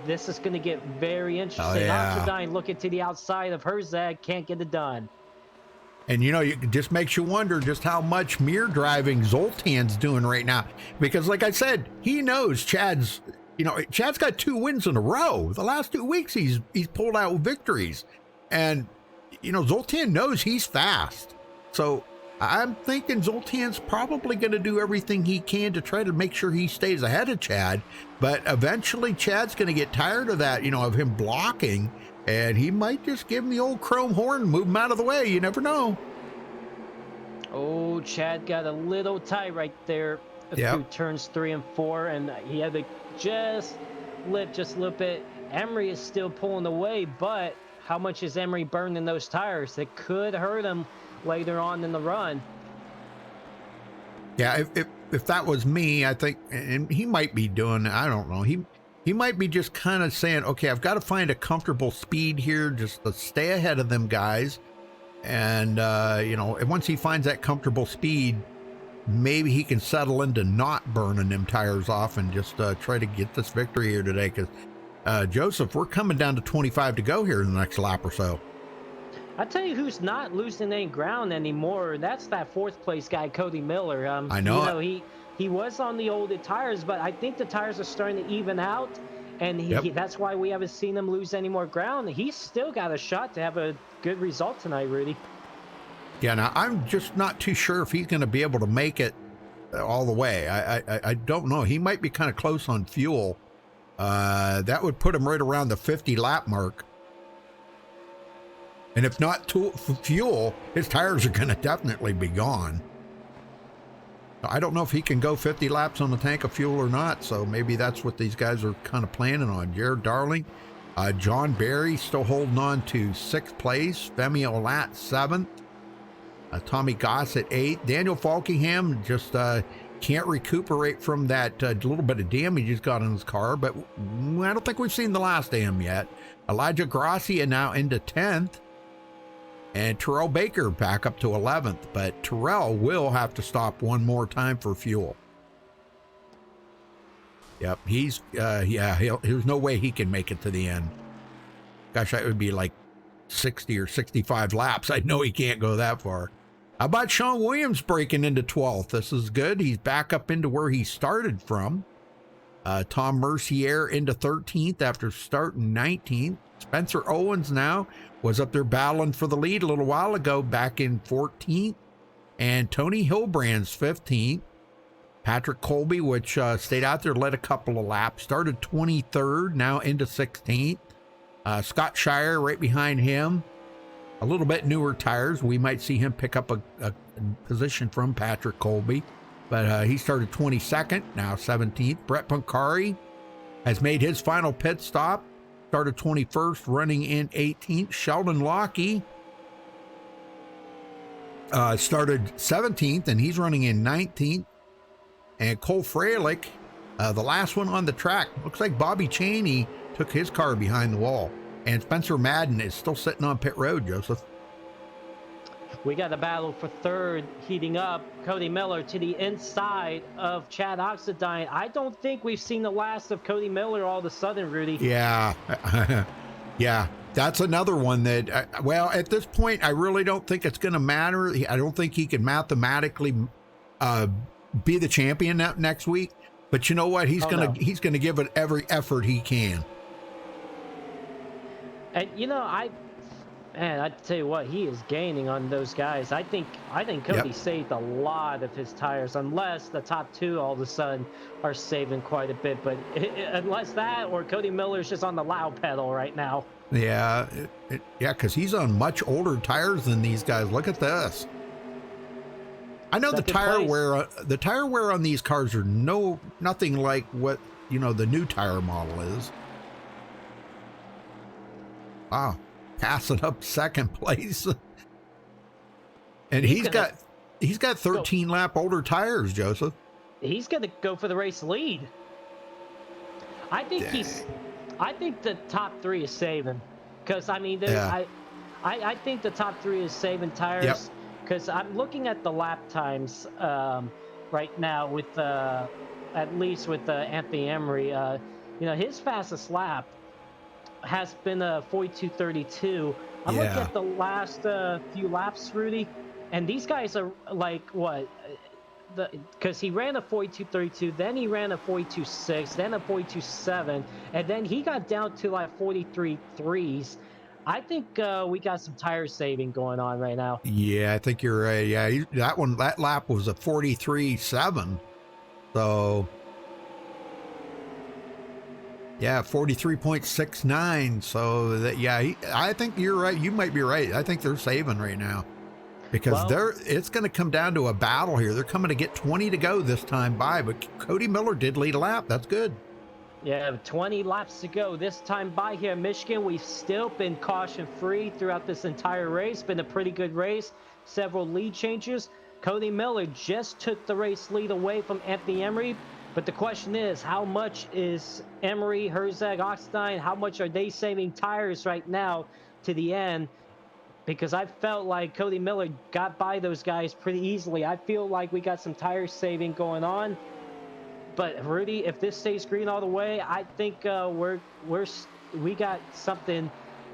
this is going to get very interesting. Oh, yeah. Oxendine looking to the outside of Herzog, can't get it done. And, you know, it just makes you wonder just how much mirror driving Zoltan's doing right now. Because, like I said, he knows Chad's got 2 wins in a row. The last 2 weeks, he's pulled out victories. And, you know, Zoltan knows he's fast. So I'm thinking Zoltan's probably going to do everything he can to try to make sure he stays ahead of Chad. But eventually, Chad's going to get tired of that, of him blocking. And he might just give him the old chrome horn and move him out of the way. You never know. Oh, Chad got a little tight right there through turns 3 and 4. And he had to just lift just a little bit. Emery is still pulling away, but how much is Emery burning those tires? It could hurt him later on in the run. Yeah, if that was me, I think, and he might be doing, I don't know, he might be just kind of saying, okay, I've got to find a comfortable speed here just to stay ahead of them guys. And, once he finds that comfortable speed, maybe he can settle into not burning them tires off and just try to get this victory here today. Because, Joseph, we're coming down to 25 to go here in the next lap or so. I tell you who's not losing any ground anymore. That's that 4th place guy, Cody Miller. I know. He was on the older tires, but I think the tires are starting to even out, and that's why we haven't seen him lose any more ground. He's still got a shot to have a good result tonight, Rudy. Yeah, now I'm just not too sure if he's going to be able to make it all the way. I don't know. He might be kind of close on fuel. That would put him right around the 50 lap mark. And if not fuel, his tires are going to definitely be gone. I don't know if he can go 50 laps on the tank of fuel or not, so maybe that's what these guys are kind of planning on. Jared Darling, John Barry still holding on to 6th place, Femi Olat 7th, Tommy Goss at 8th. Daniel Falkingham just can't recuperate from that little bit of damage he's got in his car, but I don't think we've seen the last of him yet. Elijah Gracia now into 10th. And Terrell Baker back up to 11th, but Terrell will have to stop one more time for fuel. Yep, there's no way he can make it to the end. Gosh, that would be like 60 or 65 laps. I know he can't go that far. How about Sean Williams breaking into 12th? This is good. He's back up into where he started from. Tom Mercier into 13th after starting 19th. Spencer Owens now was up there battling for the lead a little while ago, back in 14th. And Tony Hilbrand's 15th. Patrick Colby, which stayed out there, led a couple of laps, started 23rd, now into 16th. Scott Shire right behind him. A little bit newer tires. We might see him pick up a position from Patrick Colby. But he started 22nd, now 17th. Brett Pancari has made his final pit stop. Started 21st, running in 18th. Sheldon Lockie started 17th, and he's running in 19th. And Cole Freilich, the last one on the track. Looks like Bobby Chaney took his car behind the wall. And Spencer Madden is still sitting on pit road, Joseph. We got a battle for third heating up. Cody Miller to the inside of Chad Oxendine. I don't think we've seen the last of Cody Miller all of a sudden, Rudy. Yeah. Yeah. That's another one that, well, at this point, I really don't think it's going to matter. I don't think he can mathematically be the champion next week. But you know what? He's gonna give it every effort he can. And you know, I tell you what, he is gaining on those guys. I think Cody saved a lot of his tires, unless the top two all of a sudden are saving quite a bit. But unless that, or Cody Miller's just on the loud pedal right now. Yeah, because he's on much older tires than these guys. Look at this. I know the tire wear on these cars are nothing like what the new tire model is. Wow, passing up second place, and he's got 13 lap older tires, Joseph. He's gonna go for the race lead. I think I think the top three is saving, because I mean, I think the top three is saving tires, because I'm looking at the lap times right now with at least with Anthony Emery. His fastest lap has been 42:32. I'm looking at the last few laps, Rudy, and these guys are like what? Because he ran a 42:32, then he ran a 42:6, then a 42:7, and then he got down to like 43.3s. I think we got some tire saving going on right now. Yeah, I think you're right. Yeah, that lap was a 43.7, so yeah, 43.69. So that I think you're right. You might be right. I think they're saving right now. Because it's going to come down to a battle here. They're coming to get 20 to go this time by, but Cody Miller did lead a lap. That's good. Yeah, 20 laps to go this time by here in Michigan. We've still been caution-free throughout this entire race. Been a pretty good race. Several lead changes. Cody Miller just took the race lead away from Anthony Emery. But the question is, how much is Emery, Herzog, Oxendine, how much are they saving tires right now to the end? Because I felt like Cody Miller got by those guys pretty easily. I feel like we got some tire saving going on. But Rudy, if this stays green all the way, I think we got something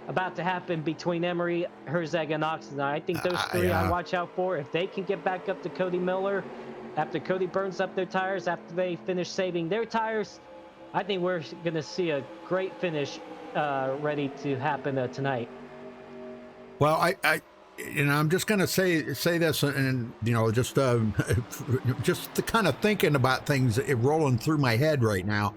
about to happen between Emery, Herzog, and Oxendine. I think those three I watch out for. If they can get back up to Cody Miller, after Cody burns up their tires, after they finish saving their tires, I think we're going to see a great finish ready to happen tonight. Well, I'm just going to say this, and just the kind of thinking about things rolling through my head right now.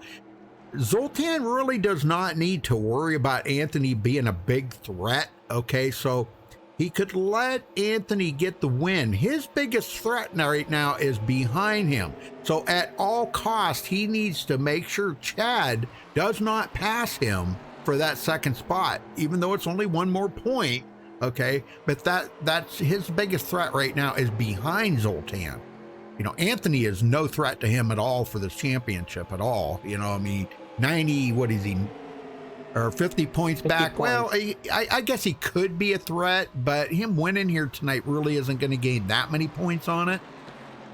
Zoltan really does not need to worry about Anthony being a big threat. Okay, so he could let Anthony get the win. His biggest threat right now is behind him. So at all costs, he needs to make sure Chad does not pass him for that second spot, even though it's only one more point. Okay, but that's his biggest threat right now is behind Zoltan. Anthony is no threat to him at all for this championship at all. 90, what is he, or 50 points 50 back? Points. Well, I guess he could be a threat, but him winning here tonight really isn't going to gain that many points on it.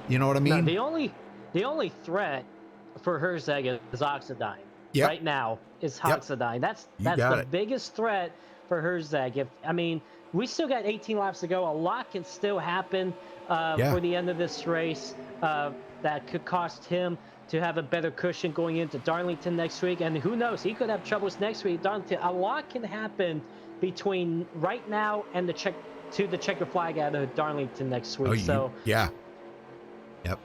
You know what I mean? No, the only threat for Herzog is Oxendine. Right now is Oxendine. That's the biggest threat for Herzog. we still got 18 laps to go. A lot can still happen Yeah. for the end of this race that could cost him to have a better cushion going into Darlington next week. And who knows, he could have troubles next week. Darlington, a lot can happen between right now and the checker flag out of Darlington next week. Yeah. Yep.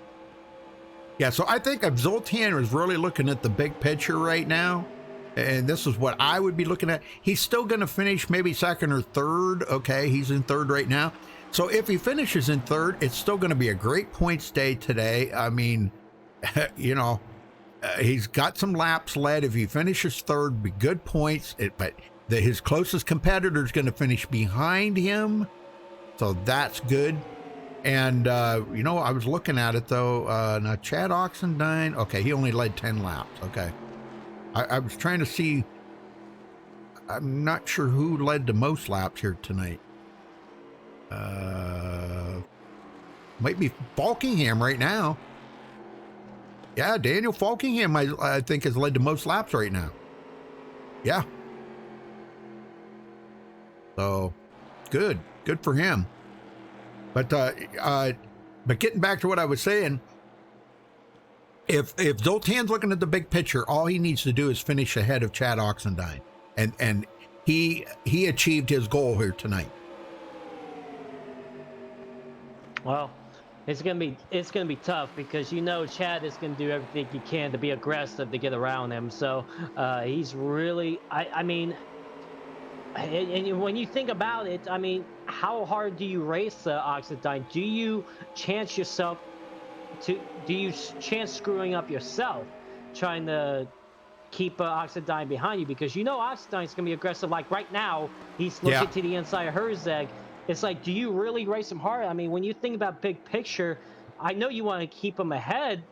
Yeah, so I think if Zoltan is really looking at the big picture right now, and this is what I would be looking at, he's still going to finish maybe second or third. Okay, he's in third right now. So if he finishes in third, it's still going to be a great points day today. I mean, you know, he's got some laps led. If he finishes third, be good points. But his closest competitor is going to finish behind him. So that's good. And, you know, I was looking at it, though. Now, Chad Oxendine, okay, he only led 10 laps. Okay. I was trying to see. I'm not sure who led the most laps here tonight. Might be Falkingham right now. Yeah, Daniel Falkingham, I think, has led the most laps right now. Yeah. So, good for him. But getting back to what I was saying, if Zoltan's looking at the big picture, all he needs to do is finish ahead of Chad Oxendine, and he achieved his goal here tonight. Well, it's gonna be tough because you know Chad is gonna do everything he can to be aggressive to get around him. So he's really, I mean, and when you think about it, I mean, how hard do you race Oxendine? Do you chance screwing up yourself trying to keep Oxendine behind you? Because you know Oxendine's gonna be aggressive. Like right now, he's looking to the inside of Herzeg. It's like, do you really race him hard? I mean, when you think about big picture, I know you want to keep him ahead,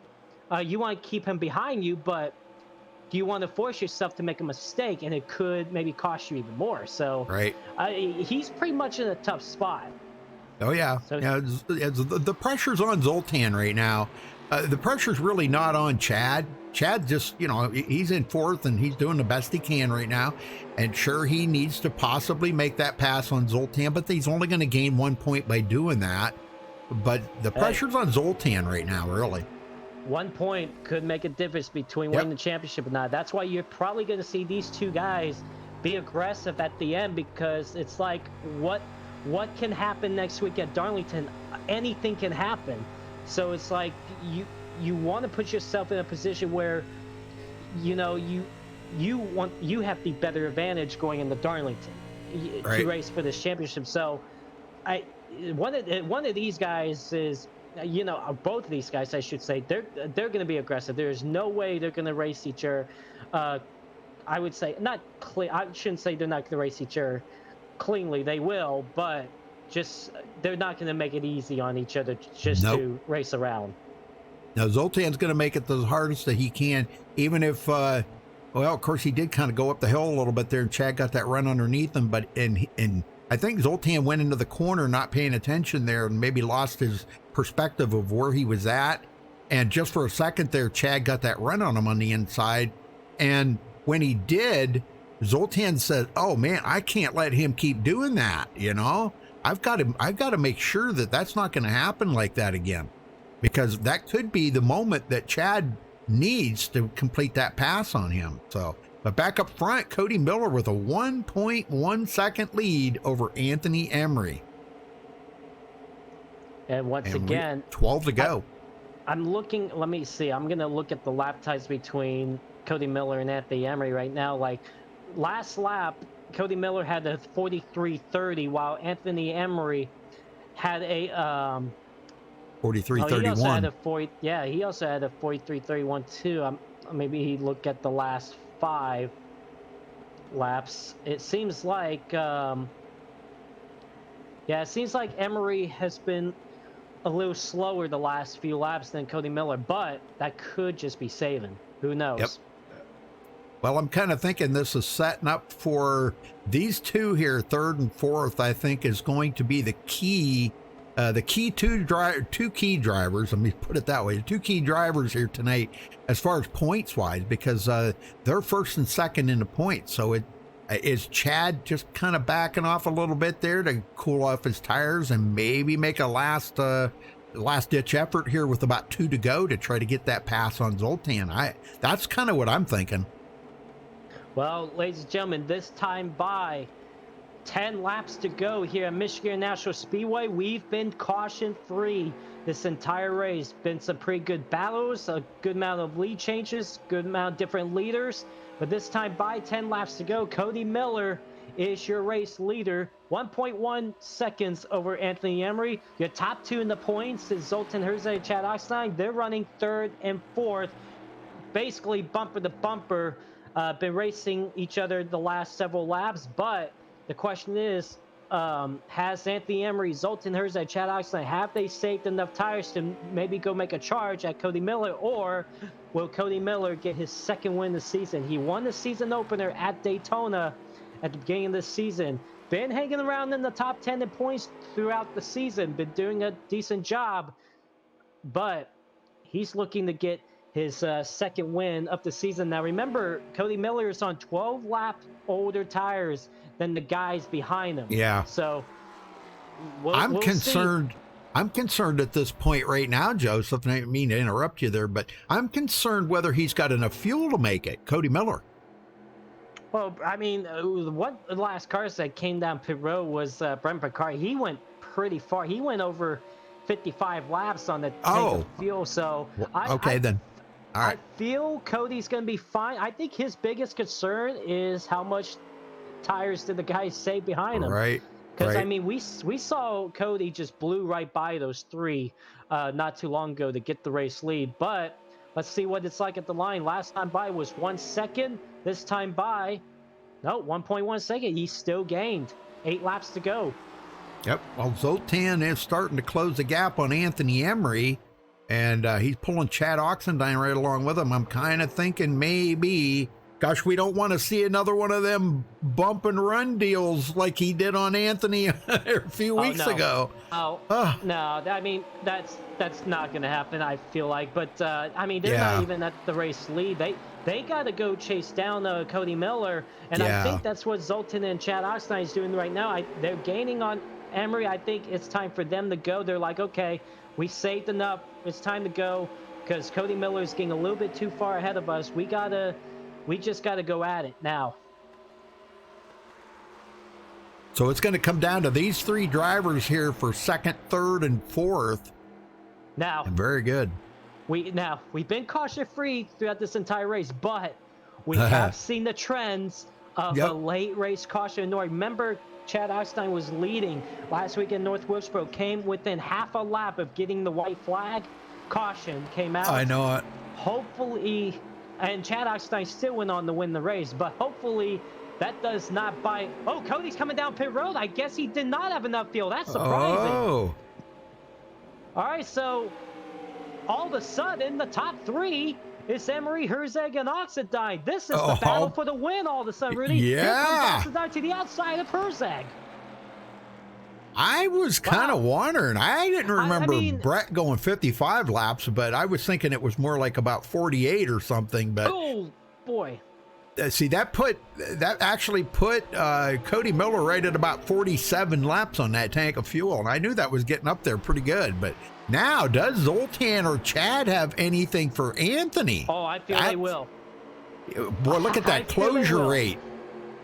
you want to keep him behind you, but do you want to force yourself to make a mistake, and it could maybe cost you even more? So right, he's pretty much in a tough spot. Oh yeah, so, yeah. The pressure's on Zoltan right now. The pressure's really not on Chad. Chad just, you know, he's in fourth and he's doing the best he can right now. And sure, he needs to possibly make that pass on Zoltan, but he's only going to gain 1 point by doing that. But the pressure's on Zoltan right now, really. 1 point could make a difference between winning the championship or not. That's why you're probably going to see these two guys be aggressive at the end, because it's like, what can happen next week at Darlington? Anything can happen. So it's like you want to put yourself in a position where, you know, you have the better advantage going into Darlington to race for this championship. So one of these guys is, you know, both of these guys, I should say, they're going to be aggressive. There's no way they're going to race each other. I would say not clean. I shouldn't say they're not going to race each other cleanly. They will, but just they're not going to make it easy on each other just to race around. Now Zoltan's going to make it the hardest that he can, even if well, of course he did kind of go up the hill a little bit there, and Chad got that run underneath him, but and I think Zoltan went into the corner not paying attention there and maybe lost his perspective of where he was at, and just for a second there Chad got that run on him on the inside, and when he did, Zoltan said, "Oh man, I can't let him keep doing that, you know? I've got to make sure that that's not going to happen like that again, because that could be the moment that Chad needs to complete that pass on him." So, but back up front, Cody Miller with a 1.1 second lead over Anthony Emery. And once again, 12 to go. I'm looking, let me see. I'm going to look at the lap times between Cody Miller and Anthony Emery right now. Like last lap, Cody Miller had a 43.30, while Anthony Emery had a 43.31. he also had a 40. Yeah, he also had a 43.31 too. Maybe he looked at the last 5 laps. It seems like, it seems like Emery has been a little slower the last few laps than Cody Miller, but that could just be saving. Who knows? Yep. Well, I'm kind of thinking this is setting up for these two here, third and fourth, I think is going to be the key two key drivers, let me put it that way, 2 key drivers here tonight as far as points wise, because they're first and second in the points. So Is Chad just kind of backing off a little bit there to cool off his tires and maybe make a last ditch effort here with about 2 to go to try to get that pass on Zoltan? That's kind of what I'm thinking. Well, ladies and gentlemen, this time by 10 laps to go here at Michigan National Speedway. We've been caution-free this entire race. Been some pretty good battles, a good amount of lead changes, good amount of different leaders. But this time by 10 laps to go, Cody Miller is your race leader. 1.1 seconds over Anthony Emery. Your top 2 in the points is Zoltan Herzeg and Chad Oxnine. They're running 3rd and 4th. Basically bumper to bumper. Been racing each other the last several laps, but the question is, has Anthony Emery, Zoltan Herzeg, Chad Oxnine, have they saved enough tires to maybe go make a charge at Cody Miller, or will Cody Miller get his 2nd win this season? He won the season opener at Daytona at the beginning of this season. Been hanging around in the top 10 in points throughout the season, been doing a decent job, but he's looking to get his 2nd win of the season. Now remember, Cody Miller is on 12 lap older tires than the guys behind him. Yeah. So I'm we'll concerned. See. I'm concerned at this point right now, Joseph, and I didn't mean to interrupt you there, but I'm concerned whether he's got enough fuel to make it. Cody Miller. Well, I mean, what the last car that came down pit road was Brent Picard. He went pretty far. He went over 55 laps on the tank of fuel. So then. All right. I feel Cody's going to be fine. I think his biggest concern is how much tires did the guys save behind him. Right. Because, I mean, we saw Cody just blew right by those 3 not too long ago to get the race lead. But let's see what it's like at the line. Last time by was 1 second. This time by, no, 1.1 second. He still gained. 8 laps to go. Yep. Well, Zoltan is starting to close the gap on Anthony Emery, and he's pulling Chad Oxendine right along with him. I'm kind of thinking maybe, gosh, we don't want to see another one of them bump and run deals like he did on Anthony a few weeks ago. No, I mean, that's not going to happen, I feel like. But, I mean, they're not even at the race lead. They got to go chase down Cody Miller, and I think that's what Zoltan and Chad Oxnine is doing right now. They're gaining on Emery. I think it's time for them to go. They're like, okay, we saved enough. It's time to go because Cody Miller is getting a little bit too far ahead of us. We just got to go at it now. So it's going to come down to these 3 drivers here for 2nd, 3rd, and 4th. Now, and very good. We've been caution-free throughout this entire race, but we have seen the trends of a late race caution. Remember, Chad Oxnine was leading last week in North Wilkesboro, came within half a lap of getting the white flag. Caution came out. I know it. Hopefully, and Chad Oxnine still went on to win the race, but hopefully that does not bite. Oh, Cody's coming down pit road. I guess he did not have enough fuel. That's surprising. Oh. All right, so all of a sudden, the top 3 is Emery, Herzeg, and Oxendine. This is the battle for the win all of a sudden, Rudy. Yeah. Here comes Oxendine to the outside of Herzeg. I was kind of wondering. I didn't remember Brett going 55 laps, but I was thinking it was more like about 48 or something. But oh, boy. See, that actually put Cody Miller right at about 47 laps on that tank of fuel, and I knew that was getting up there pretty good. But now, does Zoltan or Chad have anything for Anthony? Oh, I feel they will. Boy, look at that closure rate.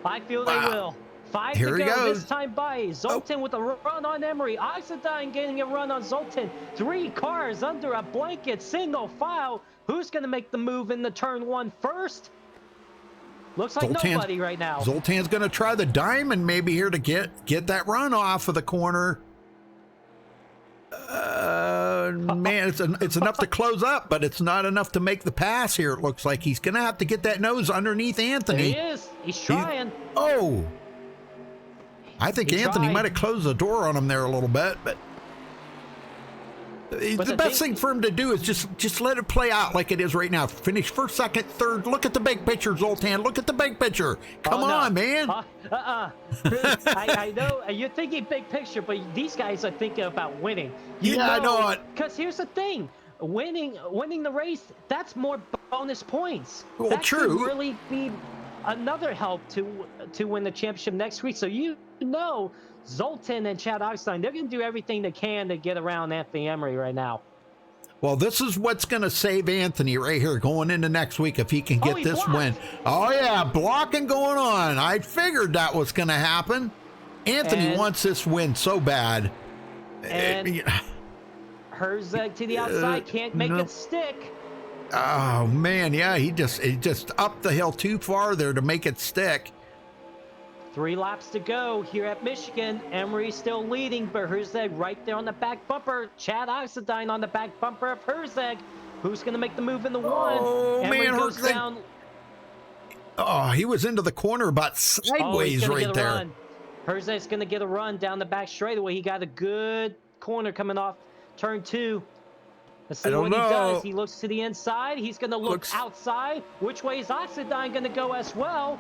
I feel they will. 5 Here to he go goes. this time by. Zoltan with a run on Emery. Oxendine getting a run on Zoltan. 3 cars under a blanket, single file. Who's going to make the move in the turn 1 first? Looks like nobody right now. Zoltan's going to try the diamond maybe here to get that run off of the corner. Man, it's enough to close up, but it's not enough to make the pass here. It looks like he's going to have to get that nose underneath Anthony. There he is. He's trying. I think Anthony might have closed the door on him there a little bit, but the best thing for him to do is just let it play out like it is right now. Finish 1st, 2nd, 3rd. Look at the big picture, Zoltan. Look at the big picture. Come on, man. I know you're thinking big picture, but these guys are thinking about winning. I know it. Because here's the thing. Winning the race, that's more bonus points. Well, that true. could really be another help to win the championship next week. So you know, Zoltan and Chad Oxstein, they're going to do everything they can to get around Anthony Emery right now. Well, this is what's going to save Anthony right here going into next week if he can get he this blocked. win. Oh, yeah, blocking going on. I figured that was going to happen. Anthony wants this win so bad. And Herzeg to the outside, can't make it stick. Oh, man, yeah, he just up the hill too far there to make it stick. 3 laps to go here at Michigan. Emery still leading, but Herzeg right there on the back bumper. Chad Oxtein on the back bumper of Herzeg. Who's going to make the move in the one? Oh, Emery man, goes Herzeg. down. Oh, he was into the corner about sideways right there. Run. Herzeg's going to get a run down the back straightaway. He got a good corner coming off turn 2. Let's see what he does. He looks to the inside. He's going to look outside. Which way is Oxtein going to go as well?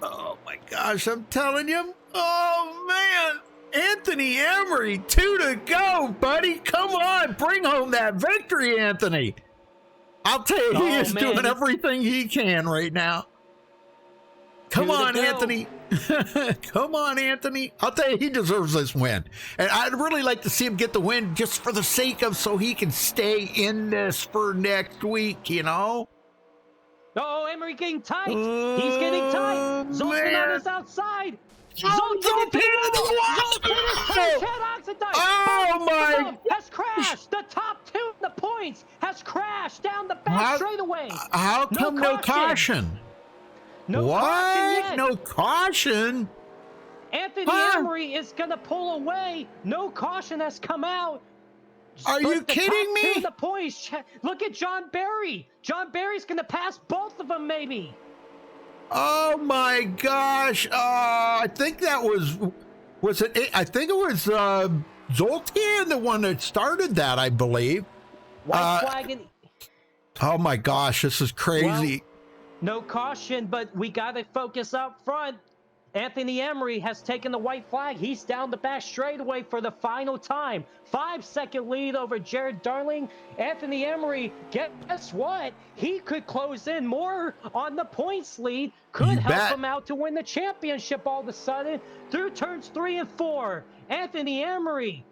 Oh my gosh, I'm telling you. Oh man, Anthony Emery, 2 to go, buddy. Come on, bring home that victory, Anthony. I'll tell you, he is doing everything he can right now. Come on, Anthony. Come on, Anthony. I'll tell you, he deserves this win. And I'd really like to see him get the win just for the sake of so he can stay in this for next week, you know? Oh, Emery getting tight. He's getting tight. Zoltan on his outside. Zoltan into the wall. Oh my! Has crashed. The top 2 of the points has crashed down the back straightaway. How come no caution? No caution yet. No caution? Anthony Emery is going to pull away. No caution has come out. Are you kidding me? The points. Look at John Barry. John Barry's going to pass both of them, maybe. Oh my gosh! I think that was it. I think it was Zoltan, the one that started that. I believe. White flag. And oh my gosh, this is crazy. Well, no caution, but we got to focus up front. Anthony Emery has taken the white flag. He's down the back straightaway for the final time. 5-second lead over Jared Darling. Anthony Emery, guess what? He could close in more on the points lead. Could help him out to win the championship all of a sudden. Through turns 3 and 4, Anthony Emery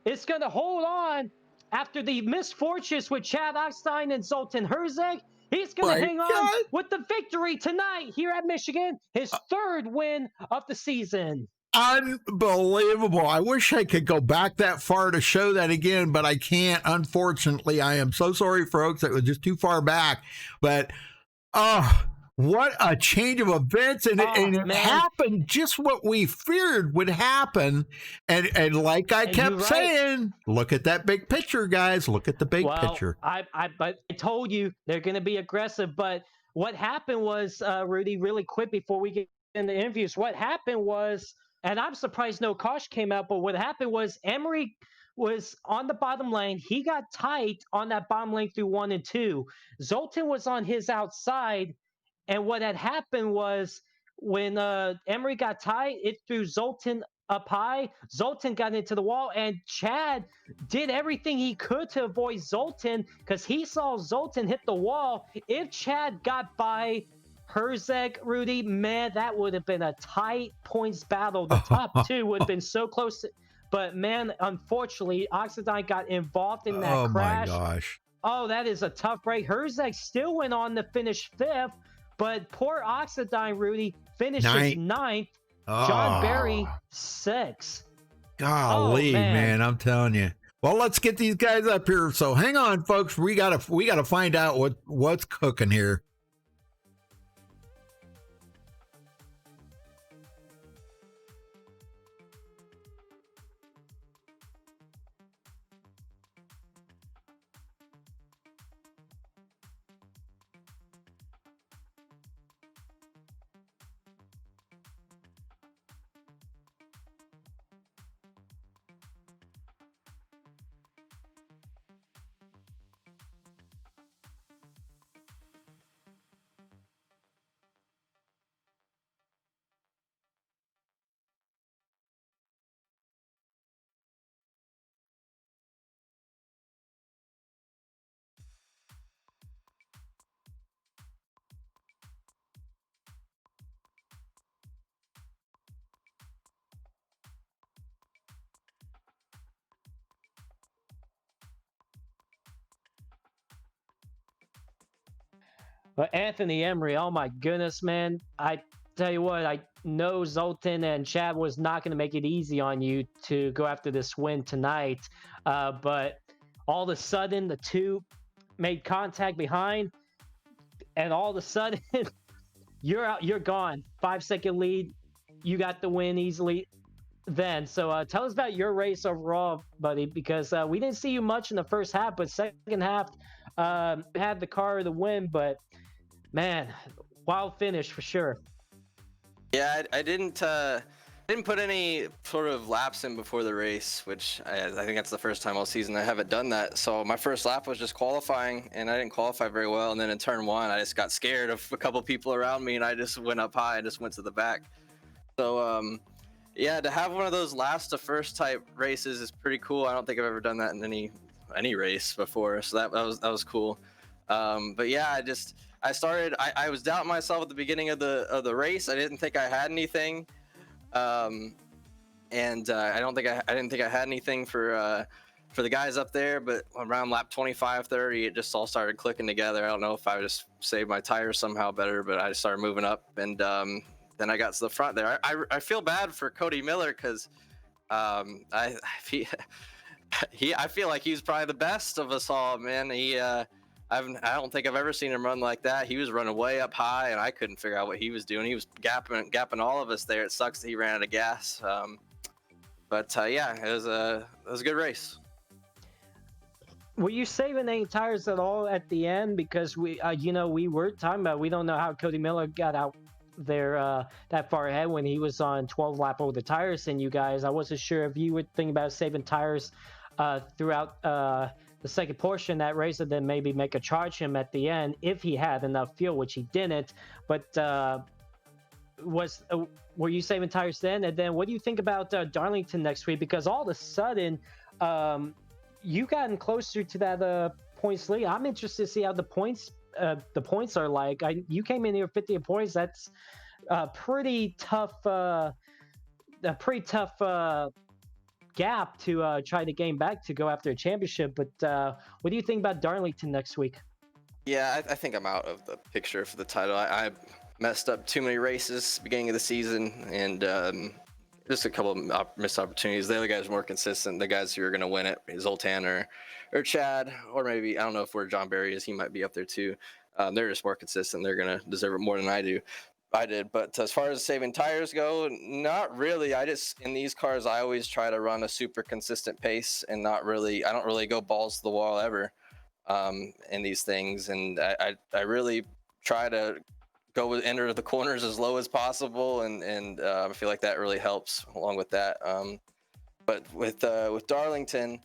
is going to hold on after the misfortunes with Chad Oxtein and Zoltan Herzeg. He's going to hang on with the victory tonight here at Michigan, his 3rd win of the season. Unbelievable. I wish I could go back that far to show that again, but I can't. Unfortunately, I am so sorry, folks. It was just too far back. But, what a change of events. And it happened just what we feared would happen. And like I kept saying, look at that big picture, guys. Look at the big picture. But I told you they're going to be aggressive. But what happened was, Rudy, really quick before we get in the interviews, what happened was, and I'm surprised no caution came out, but what happened was Emery was on the bottom lane. He got tight on that bottom lane through 1 and 2. Zoltan was on his outside. And what had happened was when Emery got tight, it threw Zoltan up high. Zoltan got into the wall, and Chad did everything he could to avoid Zoltan because he saw Zoltan hit the wall. If Chad got by Herzeg, Rudy, man, that would have been a tight points battle. The top 2 would have been so close. But, man, unfortunately, Oxtein got involved in that crash. Oh, my gosh. Oh, that is a tough break. Herzeg still went on to finish 5th. But poor Oxtein, Rudy, finishes 9th. John Barry, 6th. Golly, man, I'm telling you. Well, let's get these guys up here. So hang on, folks. We gotta find out what's cooking here. But Anthony Emery, oh my goodness, man. I tell you what, I know Zoltan and Chad was not going to make it easy on you to go after this win tonight. But all of a sudden, the two made contact behind, and all of a sudden, you're out, you're gone. 5 second lead. You got the win easily then. So tell us about your race overall, buddy, because we didn't see you much in the first half, but second half had the car to win. But man, wild finish for sure. Yeah, I didn't put any sort of laps in before the race, which I think that's the first time all season I haven't done that. So my first lap was just qualifying, and I didn't qualify very well. And then in turn one, I just got scared of a couple people around me, and I just went up high and just went to the back. So yeah, to have one of those last to first type races is pretty cool. I don't think I've ever done that in any race before, so that was cool. But yeah, I was doubting myself at the beginning of the race. I didn't think I had anything, and I didn't think I had anything for the guys up there. But around lap 25, 30, it just all started clicking together. I don't know if I just saved my tires somehow better, but I just started moving up, and then I got to the front there. I feel bad for Cody Miller because I feel like he's probably the best of us all, man. I don't think I've ever seen him run like that. He was running way up high, and I couldn't figure out what he was doing. He was gapping all of us there. It sucks that he ran out of gas. But yeah, it was a good race. Were you saving any tires at all at the end? Because we were talking about, we don't know how Cody Miller got out there that far ahead when he was on 12 lap over the tires than you guys. I wasn't sure if you were thinking about saving tires throughout the second portion of that race, and then maybe make a charge him at the end if he had enough fuel, which he didn't. But were you saving tires then? And then what do you think about Darlington next week? Because all of a sudden you gotten closer to that points lead. I'm interested to see how the points are like. You came in here 50 points. That's a pretty tough gap to try to gain back to go after a championship. But what do you think about Darlington next week? Yeah, I think I'm out of the picture for the title. I messed up too many races beginning of the season, and just a couple of missed opportunities. The other guys were more consistent. The guys who are going to win it, Zoltan or Chad, or maybe, I don't know if where John Barry is, he might be up there too. They're just more consistent. They're going to deserve it more than I did. But as far as saving tires go, not really. In these cars, I always try to run a super consistent pace, and I don't really go balls to the wall ever in these things. And I really try to enter the corners as low as possible, and I feel like that really helps along with that. But with Darlington,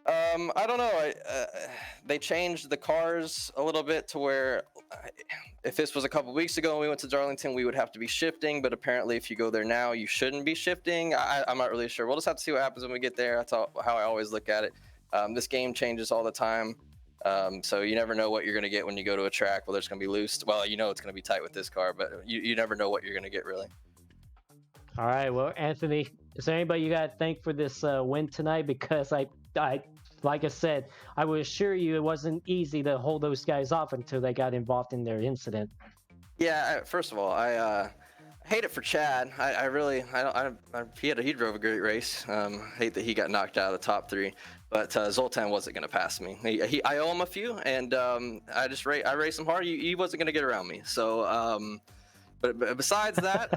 I don't know. They changed the cars a little bit to where if this was a couple weeks ago and we went to Darlington, we would have to be shifting. But apparently, if you go there now, you shouldn't be shifting. I'm not really sure. We'll just have to see what happens when we get there. That's how I always look at it. This game changes all the time. So you never know what you're going to get when you go to a track, whether it's going to be loose. Well, you know it's going to be tight with this car, but you never know what you're going to get, really. All right. Well, Anthony, is there anybody you got to thank for this win tonight? Because I like I said, I will assure you it wasn't easy to hold those guys off until they got involved in their incident. Yeah, first of all, I hate it for Chad. He drove a great race. Hate that he got knocked out of the top three, but Zoltan wasn't going to pass me. I owe him a few, and I raced him hard. He wasn't going to get around me. So, but besides that,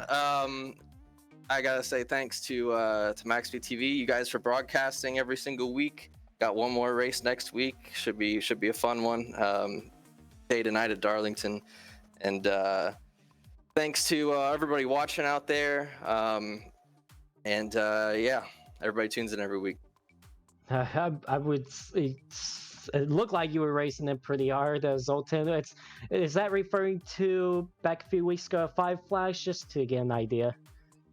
I gotta say thanks to MaxSpeedTV, you guys, for broadcasting every single week. Got one more race next week. Should be a fun one. Day tonight at Darlington, and thanks to everybody watching out there. And yeah, everybody tunes in every week. I would say it looked like you were racing them pretty hard, Zoltan. Is that referring to back a few weeks ago, 5 flags, just to get an idea?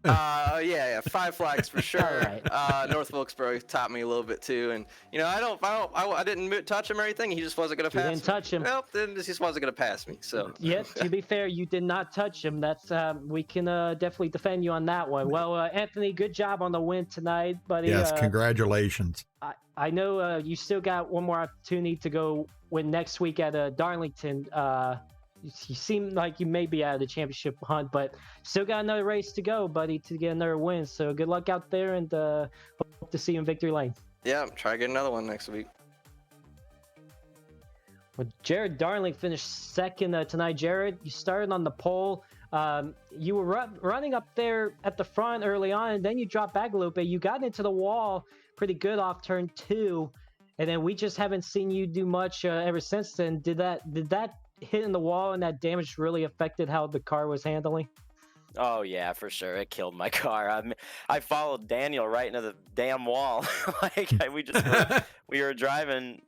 Yeah, 5 flags for sure. All right. North Wilkesboro taught me a little bit too, and I didn't touch him or anything. He just wasn't gonna pass. You didn't touch him. Well, then he just wasn't gonna pass me. So yeah, to be fair, you did not touch him. That's we can definitely defend you on that one. Well, Anthony, good job on the win tonight, buddy. Yes, congratulations. I know you still got one more opportunity to go win next week at Darlington. you seem like you may be out of the championship hunt, but still got another race to go, buddy, to get another win. So good luck out there, and hope to see you in victory lane. Yeah, try to get another one next week. Well, Jared Darling finished second tonight. Jared, you started on the pole. You were running up there at the front early on, and then you dropped back a little bit. You got into the wall pretty good off turn 2, and then we just haven't seen you do much ever since then. Did that hit in the wall and that damage really affected how the car was handling? Oh yeah, for sure. It killed my car. I followed Daniel right into the damn wall. We were driving.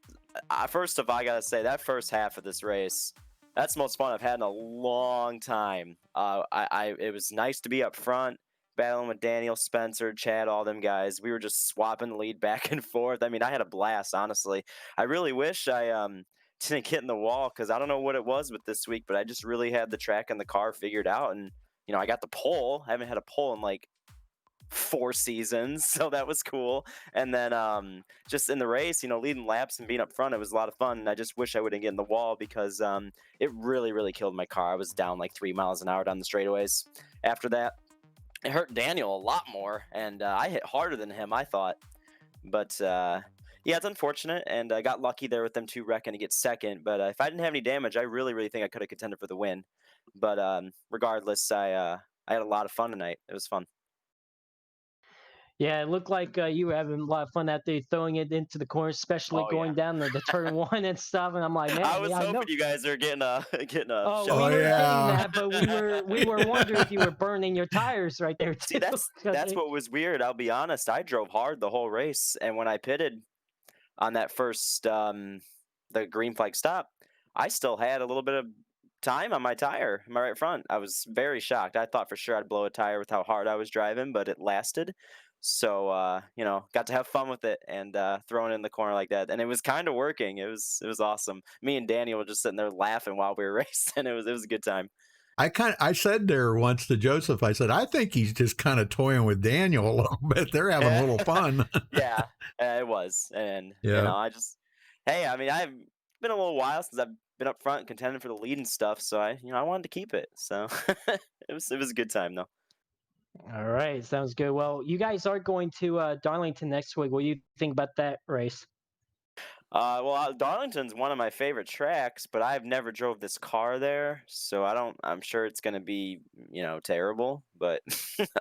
First of all, I gotta say that first half of this race, that's the most fun I've had in a long time. It was nice to be up front, battling with Daniel, Spencer, Chad, all them guys. We were just swapping the lead back and forth. I mean, I had a blast, honestly. I really wish I didn't get in the wall, because I don't know what it was with this week, but I just really had the track and the car figured out, and I got the pole. I haven't had a pole in like 4 seasons, so that was cool. And then just in the race, leading laps and being up front, it was a lot of fun. And I just wish I wouldn't get in the wall, because it really killed my car. I was down like 3 miles an hour down the straightaways. After that, it hurt Daniel a lot more, and I hit harder than him, I thought. But yeah, it's unfortunate, and I got lucky there with them 2 wrecking to get second. But if I didn't have any damage, I really think I could have contended for the win. But regardless, I had a lot of fun tonight. It was fun. Yeah, it looked like you were having a lot of fun out there throwing it into the corner, especially going down the turn 1 and stuff. And I'm like, man, I was hoping know. you guys are getting a Oh, shot. we were yeah. getting that, but we were wondering if you were burning your tires right there too. See, that's what was weird. I'll be honest. I drove hard the whole race, and when I pitted on that first the green flag stop, I still had a little bit of time on my tire, my right front. I was very shocked. I thought for sure I'd blow a tire with how hard I was driving, but it lasted. So got to have fun with it, and throwing it in the corner like that, and it was kind of working. It was awesome. Me and Daniel were just sitting there laughing while we were racing. It was a good time. I said there once to Joseph, I said, I think he's just kind of toying with Daniel a little bit. They're having a little fun. Yeah, it was. And, Yeah. I mean, I've been a little while since I've been up front contending for the lead and stuff. So I wanted to keep it. So it was a good time though. All right, sounds good. Well, you guys are going to Darlington next week. What do you think about that race? Well, Darlington's one of my favorite tracks, but I've never drove this car there, so I'm sure it's going to be, terrible, but,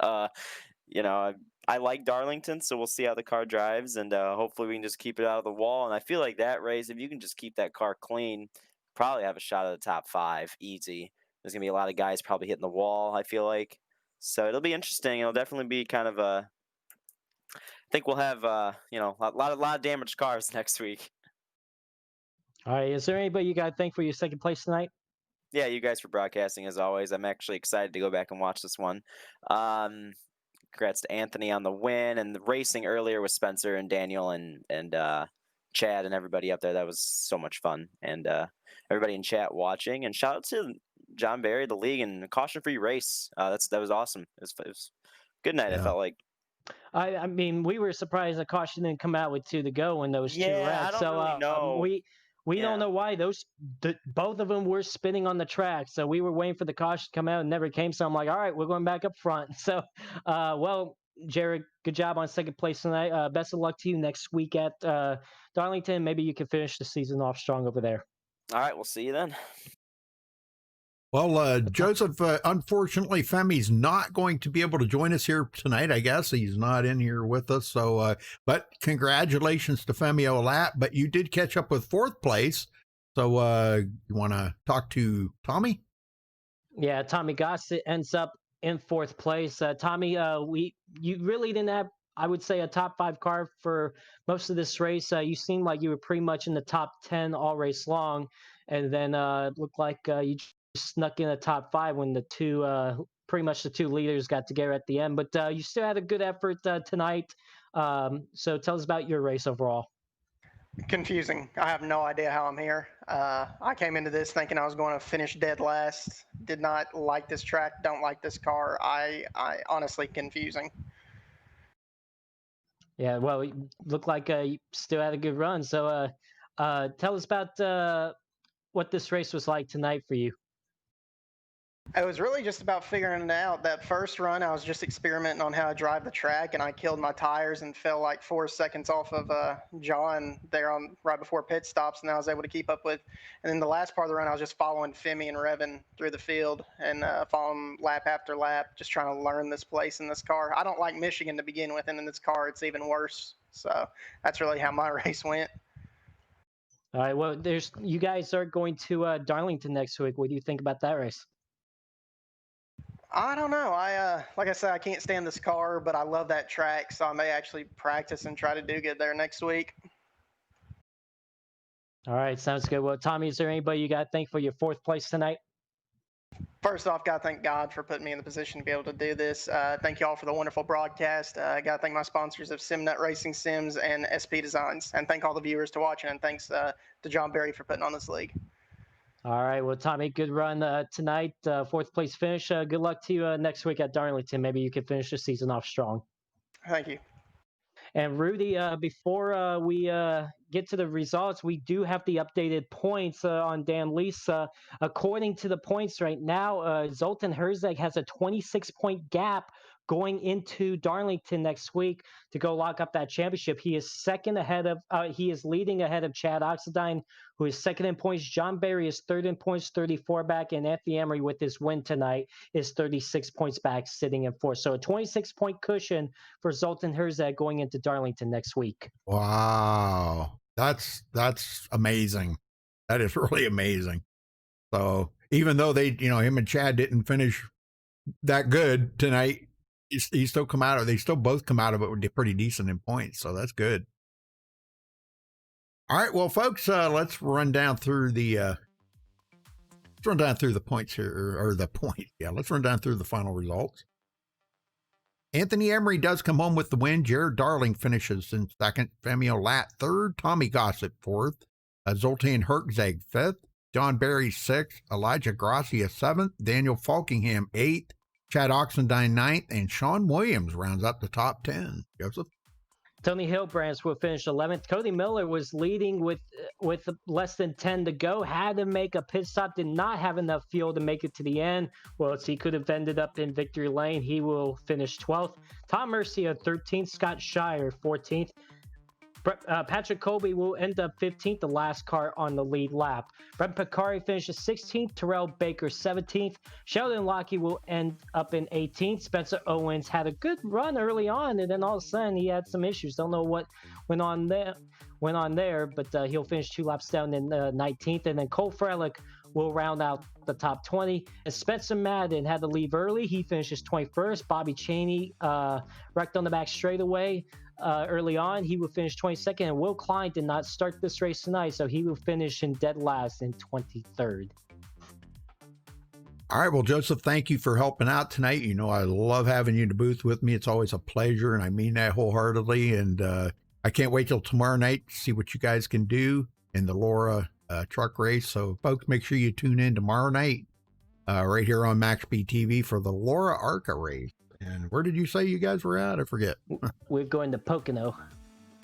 I like Darlington, so we'll see how the car drives, and hopefully we can just keep it out of the wall. And I feel like that race, if you can just keep that car clean, probably have a shot at the top 5, easy. There's going to be a lot of guys probably hitting the wall, I feel like. So it'll be interesting. It'll definitely be kind of I think we'll have, a lot of damaged cars next week. All right, is there anybody you got to thank for your second place tonight? Yeah, you guys for broadcasting as always. I'm actually excited to go back and watch this one. Congrats to Anthony on the win, and the racing earlier with Spencer and Daniel and Chad and everybody up there. That was so much fun, and everybody in chat watching. And shout out to John Barry, the league, and caution-free race. That was awesome. It was a good night. Yeah. I felt like. I mean, we were surprised that caution didn't come out with 2 to go when those 2 wrecked. I don't really know. We don't know why both of them were spinning on the track. So we were waiting for the caution to come out and never came. So I'm like, all right, we're going back up front. So, well, Jared, good job on second place tonight. Best of luck to you next week at Darlington. Maybe you can finish the season off strong over there. All right, we'll see you then. Well, Joseph, unfortunately, Femi's not going to be able to join us here tonight. I guess he's not in here with us. So, but congratulations to Femi Olat. But you did catch up with 4th place. So, you want to talk to Tommy? Yeah, Tommy Gossett ends up in 4th place. Tommy, you really didn't have, I would say, a top 5 car for most of this race. You seemed like you were pretty much in the top 10 all race long, and then it looked like you snuck in a top 5 when pretty much the 2 leaders got together at the end. But you still had a good effort tonight. So tell us about your race overall. Confusing. I have no idea how I'm here. I came into this thinking I was going to finish dead last. Did not like this track. Don't like this car. I honestly confusing. Yeah, well, it looked like you still had a good run. So tell us about what this race was like tonight for you. It was really just about figuring it out. That first run, I was just experimenting on how to drive the track, and I killed my tires and fell like 4 seconds off of John there on right before pit stops, and I was able to keep up with. And then the last part of the run, I was just following Femi and Revin through the field and following lap after lap, just trying to learn this place in this car. I don't like Michigan to begin with, and in this car, it's even worse. So that's really how my race went. All right. Well, you guys are going to Darlington next week. What do you think about that race? I don't know. Like I said, I can't stand this car, but I love that track, so I may actually practice and try to do good there next week. All right, sounds good. Well, Tommy, is there anybody you got to thank for your 4th place tonight? First off, got to thank God for putting me in the position to be able to do this. Thank you all for the wonderful broadcast. Got to thank my sponsors of SimNut Racing Sims and SP Designs, and thank all the viewers to watching. And thanks to John Berry for putting on this league. All right. Well, Tommy, good run tonight. 4th place finish. Good luck to you next week at Darlington. Maybe you can finish the season off strong. Thank you. And Rudy, before we get to the results, we do have the updated points on Dan Leese. According to the points right now, Zoltan Herzeg has a 26-point gap going into Darlington next week to go lock up that championship. He is leading ahead of Chad Oxendine, who is 2nd in points. John Berry is 3rd in points, 34 back, and Anthony Emery, with his win tonight, is 36 points back, sitting in 4th. So a 26-point cushion for Zoltan Herzeg going into Darlington next week. Wow. That's amazing. That is really amazing. So even though him and Chad didn't finish that good tonight, they still both come out of it with pretty decent in points. So that's good. All right, well, folks, let's run down through the points here, or the point. Yeah, let's run down through the final results. Anthony Emery does come home with the win. Jared Darling finishes in 2nd. Femio Lat 3rd. Tommy Gossett 4th. Zoltan Herzeg 5th. John Berry 6th. Elijah Gracia 7th. Daniel Falkingham 8th. Chad Oxendine 9th. And Sean Williams rounds up the top 10. Joseph? Tony Hillbrands will finish 11th. Cody Miller was leading with less than 10 to go. Had to make a pit stop. Did not have enough fuel to make it to the end. Well, he could have ended up in victory lane. He will finish 12th. Tom Mercia 13th. Scott Shire 14th. Patrick Colby will end up 15th, the last car on the lead lap. Brent Picari finishes 16th. Terrell Baker 17th. Sheldon Lockie will end up in 18th. Spencer Owens had a good run early on, and then all of a sudden he had some issues. Don't know what went on there, but he'll finish 2 laps down in 19th. And then Cole Frelick will round out the top 20. And Spencer Madden had to leave early. He finishes 21st. Bobby Cheney wrecked on the back straightaway early on. He will finish 22nd. And Will Klein did not start this race tonight, so he will finish in dead last in 23rd. All right. Well, Joseph, thank you for helping out tonight. You know, I love having you in the booth with me. It's always a pleasure, and I mean that wholeheartedly. And I can't wait till tomorrow night to see what you guys can do in the Laura truck race. So, folks, make sure you tune in tomorrow night right here on MaxSpeedTV for the Laura ARCA race. And where did you say you guys were at? I forget. We're going to Pocono.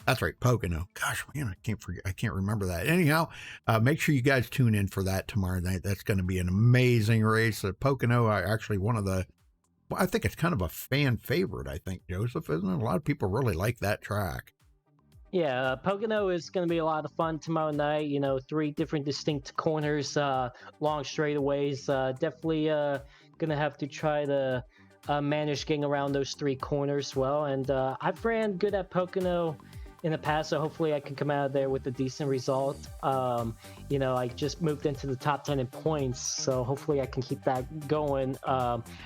That's right, Pocono. Gosh, man, I can't remember that. Anyhow, make sure you guys tune in for that tomorrow night. That's going to be an amazing race at Pocono. Actually, I think it's kind of a fan favorite, I think, Joseph, isn't it? A lot of people really like that track. Yeah, Pocono is going to be a lot of fun tomorrow night. 3 different distinct corners, long straightaways. Definitely going to have to try to manage getting around those 3 corners well. And I've ran good at Pocono in the past, so hopefully I can come out of there with a decent result. I just moved into the top 10 in points, so hopefully I can keep that going.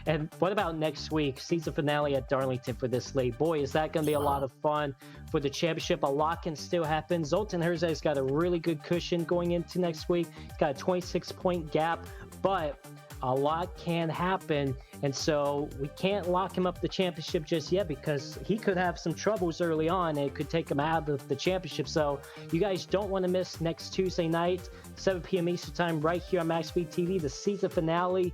And what about next week? Season finale at Darlington for this late. Boy, is that going to be a lot of fun for the championship. A lot can still happen. Zoltan Herzeg's got a really good cushion going into next week. He's got a 26-point gap, but a lot can happen, and so we can't lock him up the championship just yet because he could have some troubles early on and it could take him out of the championship. So you guys don't want to miss next Tuesday night, 7 p.m. Eastern time, right here on MaxSpeedTV, the season finale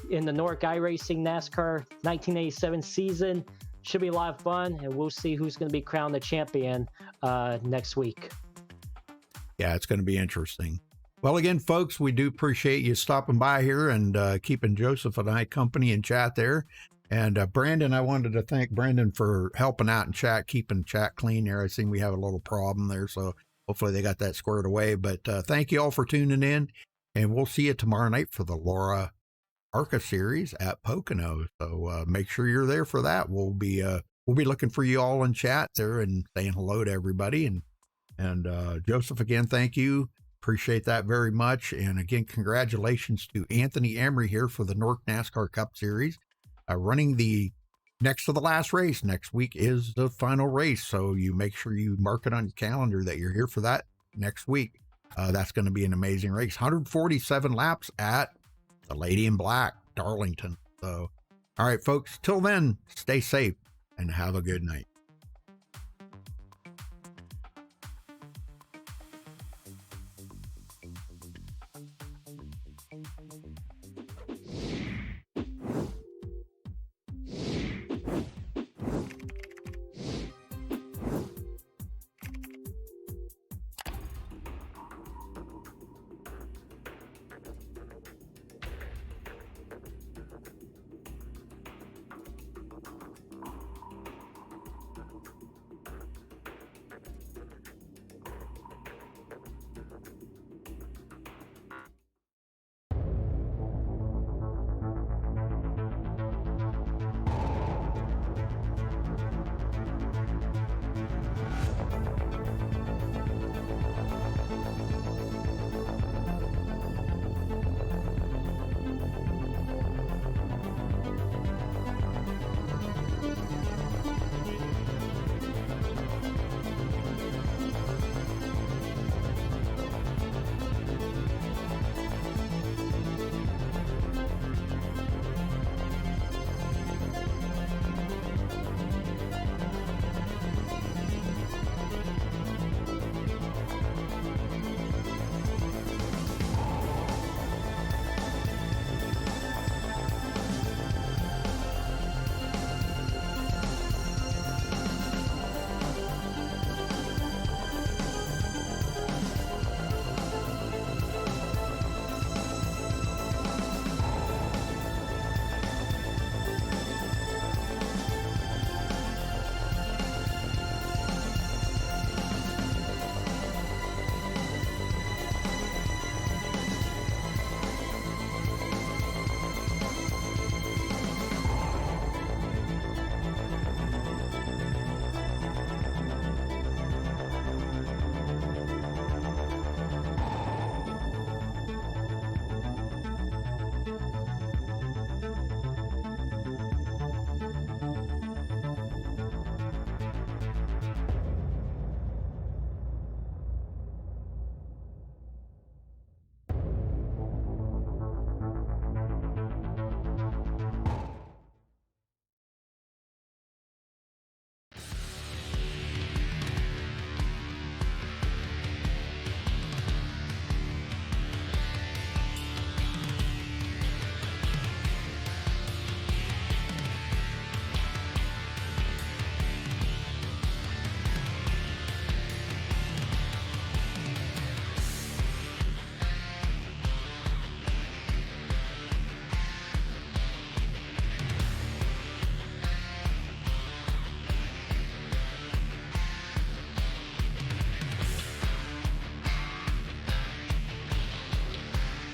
in the Nordic iRacing NASCAR 1987 season. Should be a lot of fun, and we'll see who's going to be crowned the champion next week. Yeah, it's going to be interesting. Well, again, folks, we do appreciate you stopping by here and keeping Joseph and I company in chat there. And Brandon, I wanted to thank Brandon for helping out in chat, keeping chat clean there. I think we have a little problem there, so hopefully they got that squared away. But thank you all for tuning in, and we'll see you tomorrow night for the Laura ARCA series at Pocono. So make sure you're there for that. We'll be looking for you all in chat there and saying hello to everybody. And Joseph, again, thank you. Appreciate that very much. And again, congratulations to Anthony Emery here for the North NASCAR Cup Series. Running the next to the last race. Next week is the final race. So you make sure you mark it on your calendar that you're here for that next week. That's going to be an amazing race. 147 laps at the Lady in Black, Darlington. So, all right, folks, till then, stay safe and have a good night.